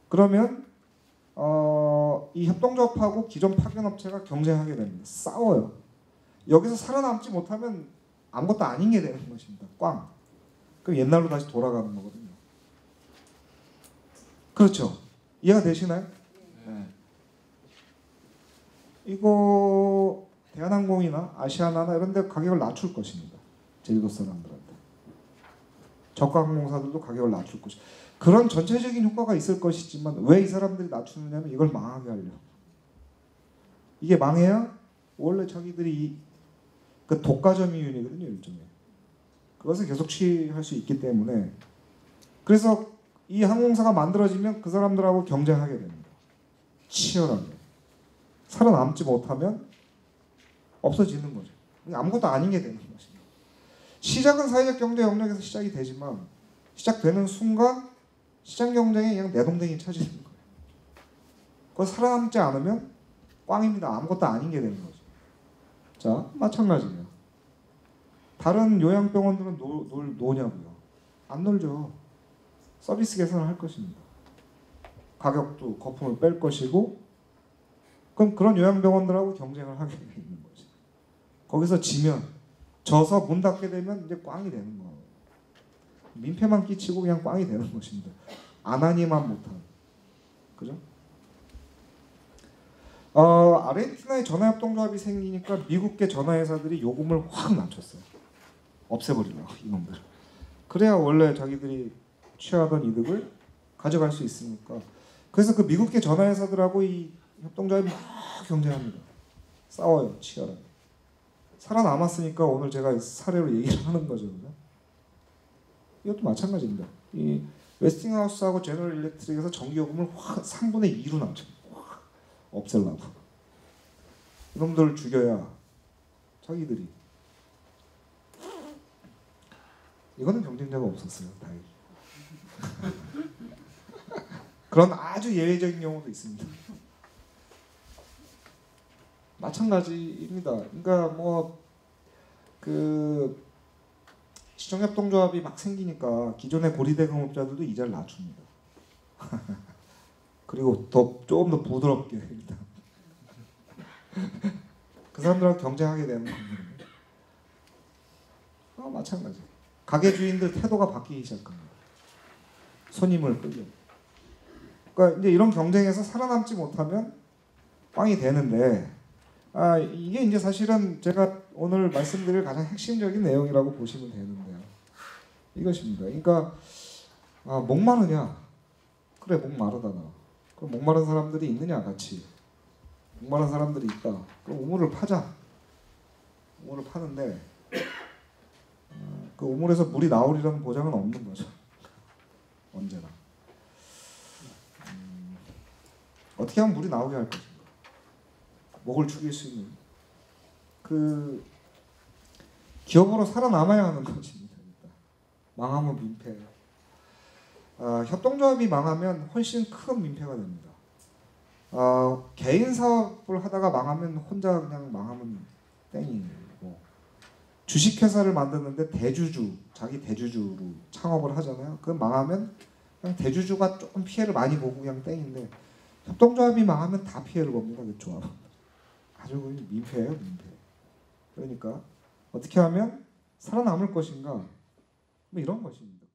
그러면 이 협동조합하고 기존 파견업체가 경쟁하게 됩니다. 싸워요. 여기서 살아남지 못하면 아무것도 아닌 게 되는 것입니다. 꽝. 그럼 옛날로 다시 돌아가는 거거든요. 그렇죠. 이해가 되시나요? 네. 이거 대한항공이나 아시아나나 이런 데 가격을 낮출 것입니다. 제주도 사람들한테. 저가 항공사들도 가격을 낮출 것이고 그런 전체적인 효과가 있을 것이지만 왜 이 사람들이 낮추느냐면 이걸 망하게 하려고. 이게 망해야 원래 자기들이 그 독과점이윤이거든요. 일종의. 그것을 계속 취할 수 있기 때문에 그래서 이 항공사가 만들어지면 그 사람들하고 경쟁하게 됩니다. 치열하게. 살아남지 못하면 없어지는 거죠. 아무것도 아닌 게 되는 것입니다. 시작은 사회적 경제 영역에서 시작이 되지만 시작되는 순간 시장 경쟁에 그냥 내동댕이 쳐지는 거예요. 그거 살아남지 않으면 꽝입니다. 아무것도 아닌 게 되는 거죠. 자, 마찬가지예요. 다른 요양병원들은 노냐고요? 안 놀죠. 서비스 개선을 할 것입니다. 가격도 거품을 뺄 것이고 그럼 그런 요양병원들하고 경쟁을 하게 되는 거죠. 거기서 져서 문 닫게 되면 이제 꽝이 되는 거예요. 민폐만 끼치고 그냥 꽝이 되는 것입니다. 안 하니만 못한. 그죠? 아르헨티나에 전화협동조합이 생기니까 미국계 전화회사들이 요금을 확 낮췄어요. 없애버리려고 이놈들. 그래야 원래 자기들이 취하던 이득을 가져갈 수 있으니까. 그래서 그 미국계 전화회사들하고 이 협동조합이 막 경쟁합니다. 싸워요. 치열하게. 살아남았으니까 오늘 제가 사례로 얘기를 하는 거죠. 그죠? 이것도 마찬가지입니다. 이 웨스팅하우스하고 제너럴 일렉트릭에서 전기요금을 확 3분의 2로 낮춰. 없애려고. 이놈들을 죽여야 자기들이. 이거는 경쟁자가 없었어요. 다행히. 그런 아주 예외적인 경우도 있습니다. 마찬가지입니다. 그러니까 뭐 그 시정협동조합이 막 생기니까 기존의 고리대금업자들도 이자를 낮춥니다. 그리고 조금 더 부드럽게 일단 그 사람들하고 경쟁하게 되는 겁니다. 마찬가지. 가게 주인들 태도가 바뀌기 시작합니다. 손님을 끌려. 그러니까 이제 이런 경쟁에서 살아남지 못하면 빵이 되는데, 이게 이제 사실은 제가 오늘 말씀드릴 가장 핵심적인 내용이라고 보시면 되는데요. 이것입니다. 그러니까 목마르냐? 그래, 목마르다 나. 그럼 목마른 사람들이 있느냐 같이. 목마른 사람들이 있다. 그럼 우물을 파자. 우물을 파는데 그 우물에서 물이 나오리라는 보장은 없는 거죠. 언제나. 어떻게 하면 물이 나오게 할 것인가? 목을 축일 수 있는 그 기업으로 살아남아야 하는 것입니다. 일단. 망하면 민폐. 협동조합이 망하면 훨씬 큰 민폐가 됩니다. 개인 사업을 하다가 망하면 혼자 그냥 망하면 땡이고, 주식회사를 만드는데 대주주, 자기 대주주로 창업을 하잖아요. 그 망하면 그냥 대주주가 조금 피해를 많이 보고 그냥 땡인데, 협동조합이 망하면 다 피해를 봅니다. 그 조합. 아주 민폐예요, 민폐. 그러니까 어떻게 하면 살아남을 것인가? 뭐 이런 것입니다.